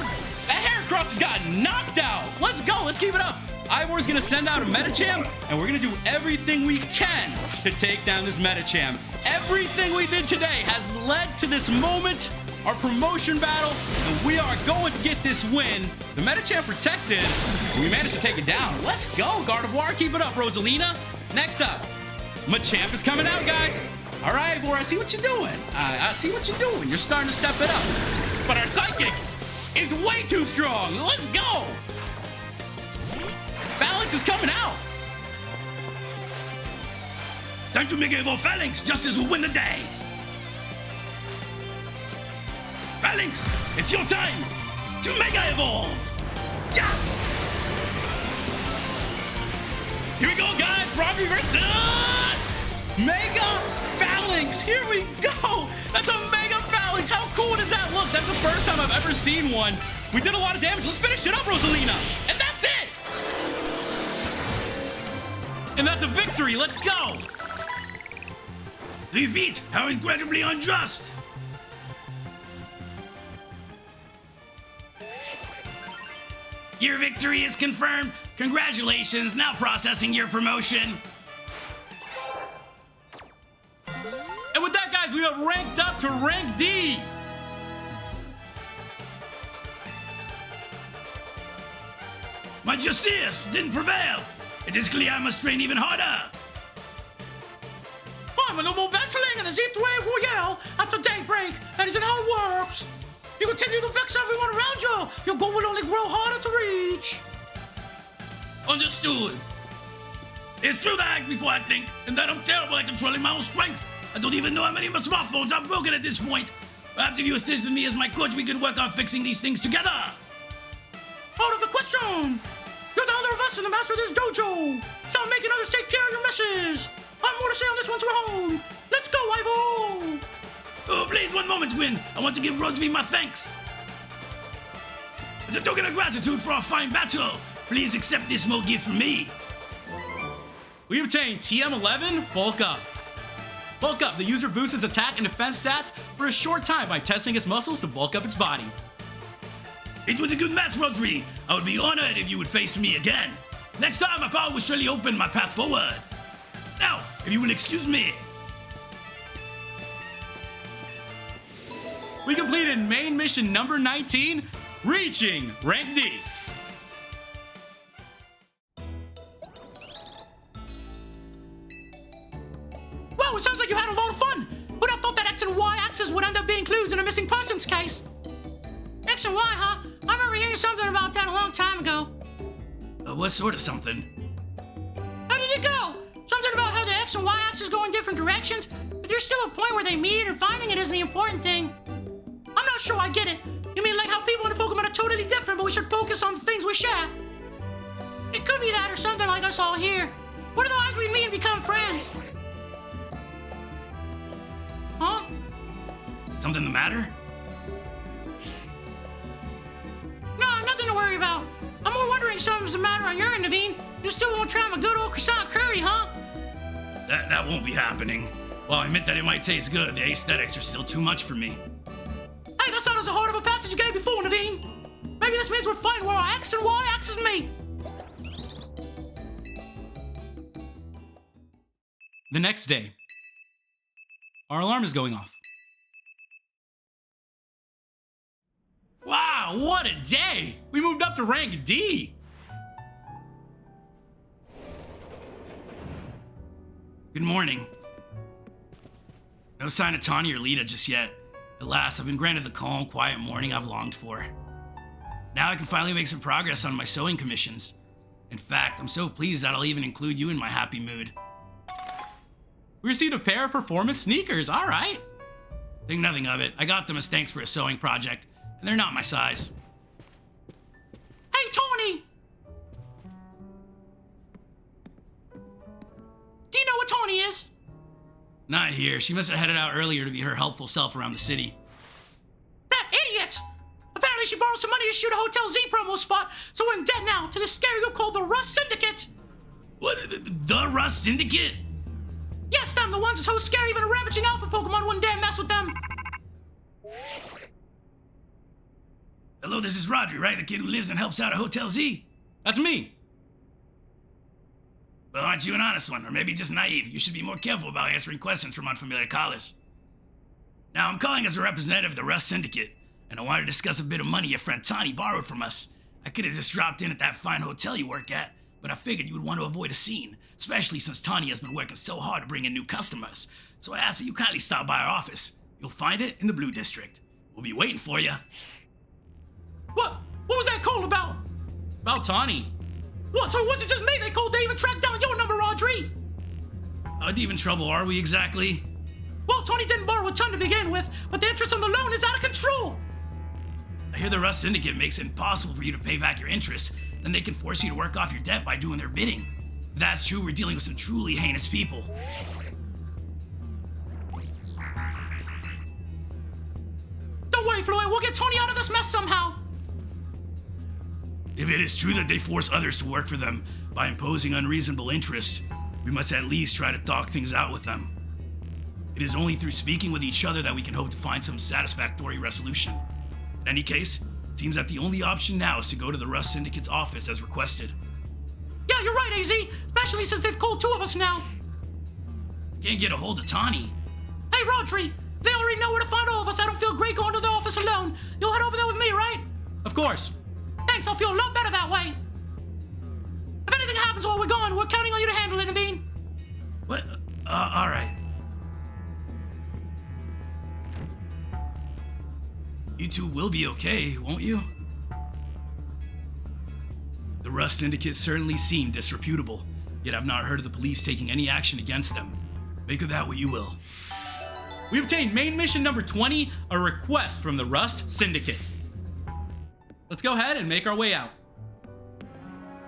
[SPEAKER 1] That Heracross just got knocked out. Let's go. Let's keep it up. Ivor's gonna send out a Medicham, and we're gonna do everything we can to take down this Medicham. Everything we did today has led to this moment, our promotion battle, and we are going to get this win. The Medicham protected, and we managed to take it down. Let's go, Gardevoir, keep it up, Rosalina. Next up, Machamp is coming out, guys. All right, Ivor, I see what you're doing. I see what you're doing. You're starting to step it up. But our Psychic is way too strong. Let's go. Balance is coming out.
[SPEAKER 2] Time to Mega Evolve Phalanx. Justice will win the day. Phalanx, it's your time to Mega Evolve. Yeah. Here we go
[SPEAKER 1] versus Mega Phalanx. Here we go. That's a Mega Phalanx. How cool does that look? That's the first time I've ever seen one. We did a lot of damage. Let's finish it up, Rosalina. And that's it. And that's a victory. Let's go.
[SPEAKER 2] Defeat! How incredibly unjust! Your victory is confirmed. Congratulations, now processing your promotion.
[SPEAKER 1] And with that, guys, we have ranked up to rank D.
[SPEAKER 2] My justice didn't prevail. It is clear I must train even harder.
[SPEAKER 3] I'm a little battling in the Z3 Royale after daybreak. That isn't how it works. You continue to vex everyone around you. Your goal will only grow harder to reach.
[SPEAKER 2] Understood. It's true that I act before I think, and that I'm terrible at controlling my own strength. I don't even know how many of my smartphones I've broken at this point. Perhaps if you assisted me as my coach, we could work on fixing these things together.
[SPEAKER 3] Out of the question. You're the other of us and the master of this dojo. Stop making others take care of your messes. I have more to say on this once we're home. Let's go, Ivor.
[SPEAKER 2] Oh, please, one moment, Gwynn. I want to give Rodri my thanks. As a token of gratitude for our fine battle, please accept this small gift from me.
[SPEAKER 1] We obtained TM11 Bulk Up. Bulk Up, the user boosts its attack and defense stats for a short time by testing its muscles to bulk up its body.
[SPEAKER 2] It was a good match, Rodri. I would be honored if you would face me again. Next time, my power will surely open my path forward. Now, if you will excuse me.
[SPEAKER 1] We completed main mission number 19, reaching rank D.
[SPEAKER 3] Wow, it sounds like you had a lot of fun. Who'd have thought that X and Y axis would end up being clues in a missing persons case? X and Y, huh? I remember hearing something about that a long time ago.
[SPEAKER 2] What sort of something?
[SPEAKER 3] How did it go? Something about how the X and Y axis go in different directions, but there's still a point where they meet and finding it is the important thing. I'm not sure I get it. You mean like how people in the Pokemon are totally different, but we should focus on the things we share? It could be that or something like us all here. What are the odds we meet and become friends? Huh?
[SPEAKER 2] Something the matter?
[SPEAKER 3] No, nothing to worry about. I'm more wondering if something's the matter on your end, Naveen. You still won't try my good old croissant curry, huh?
[SPEAKER 2] That won't be happening. While I admit that it might taste good, the aesthetics are still too much for me.
[SPEAKER 3] Hey, that's not as hard of a passage you gave before, Naveen. Maybe this means we're fine where our X and Y axis meet.
[SPEAKER 1] The next day, our alarm is going off. Wow, what a day! We moved up to rank D!
[SPEAKER 2] Good morning. No sign of Tawny or Lita just yet. At last, I've been granted the calm, quiet morning I've longed for. Now I can finally make some progress on my sewing commissions. In fact, I'm so pleased that I'll even include you in my happy mood.
[SPEAKER 1] We received a pair of performance sneakers, alright.
[SPEAKER 2] Think nothing of it. I got them as thanks for a sewing project, and they're not my size.
[SPEAKER 3] Hey, Tawny! Do you know what Tawny is?
[SPEAKER 2] Not here. She must have headed out earlier to be her helpful self around the city.
[SPEAKER 3] That idiot! Apparently she borrowed some money to shoot a Hotel Z promo spot, so we're in debt now to this scary group called the Rust Syndicate.
[SPEAKER 2] What? The Rust Syndicate?
[SPEAKER 3] Yes, them, the ones so scary even a ravaging alpha Pokemon wouldn't dare mess with them.
[SPEAKER 2] Hello, this is Rodri, right? The kid who lives and helps out at Hotel Z?
[SPEAKER 1] That's me.
[SPEAKER 2] Well, aren't you an honest one? Or maybe just naive? You should be more careful about answering questions from unfamiliar callers. Now, I'm calling as a representative of the Rust Syndicate, and I want to discuss a bit of money your friend Tawny borrowed from us. I could have just dropped in at that fine hotel you work at, but I figured you would want to avoid a scene, especially since Tawny has been working so hard to bring in new customers. So I asked that you kindly stop by our office. You'll find it in the Blue District. We'll be waiting for you.
[SPEAKER 3] What was that call about?
[SPEAKER 1] It's about Tawny.
[SPEAKER 3] What, so it wasn't just me they called to even track down your number, Audrey?
[SPEAKER 2] How deep in trouble are we exactly?
[SPEAKER 3] Well, Tawny didn't borrow a ton to begin with, but the interest on the loan is out of control.
[SPEAKER 2] I hear the Rust Syndicate makes it impossible for you to pay back your interest, then they can force you to work off your debt by doing their bidding. If that's true, we're dealing with some truly heinous people.
[SPEAKER 3] Don't worry, Floyd. We'll get Tony out of this mess somehow.
[SPEAKER 2] If it is true that they force others to work for them by imposing unreasonable interest, we must at least try to talk things out with them. It is only through speaking with each other that we can hope to find some satisfactory resolution. In any case, it seems that the only option now is to go to the Rust Syndicate's office as requested.
[SPEAKER 3] Yeah, you're right, AZ. Especially since they've called 2 of us now.
[SPEAKER 2] Can't get a hold of Tawny.
[SPEAKER 3] Hey, Rodri. They already know where to find all of us. I don't feel great going to the office alone. You'll head over there with me, right?
[SPEAKER 1] Of course.
[SPEAKER 3] Thanks, I'll feel a lot better that way. If anything happens while we're gone, we're counting on you to handle it, Naveen.
[SPEAKER 2] What? Alright. You two will be okay, won't you? The Rust Syndicate certainly seem disreputable, yet I've not heard of the police taking any action against them. Make of that what you will.
[SPEAKER 1] We obtained main mission number 20, a request from the Rust Syndicate. Let's go ahead and make our way out.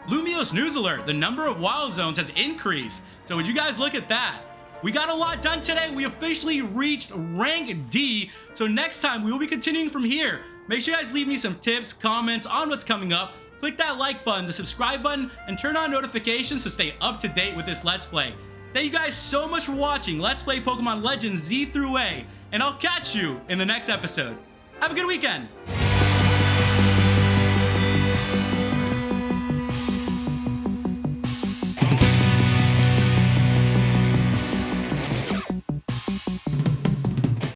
[SPEAKER 1] Lumiose news alert, the number of wild zones has increased. So would you guys look at that? We got a lot done today. We officially reached rank D. So next time we will be continuing from here. Make sure you guys leave me some tips, comments on what's coming up. Click that like button, the subscribe button, and turn on notifications to stay up to date with this Let's Play. Thank you guys so much for watching Let's Play Pokemon Legends Z through A, and I'll catch you in the next episode. Have a good weekend.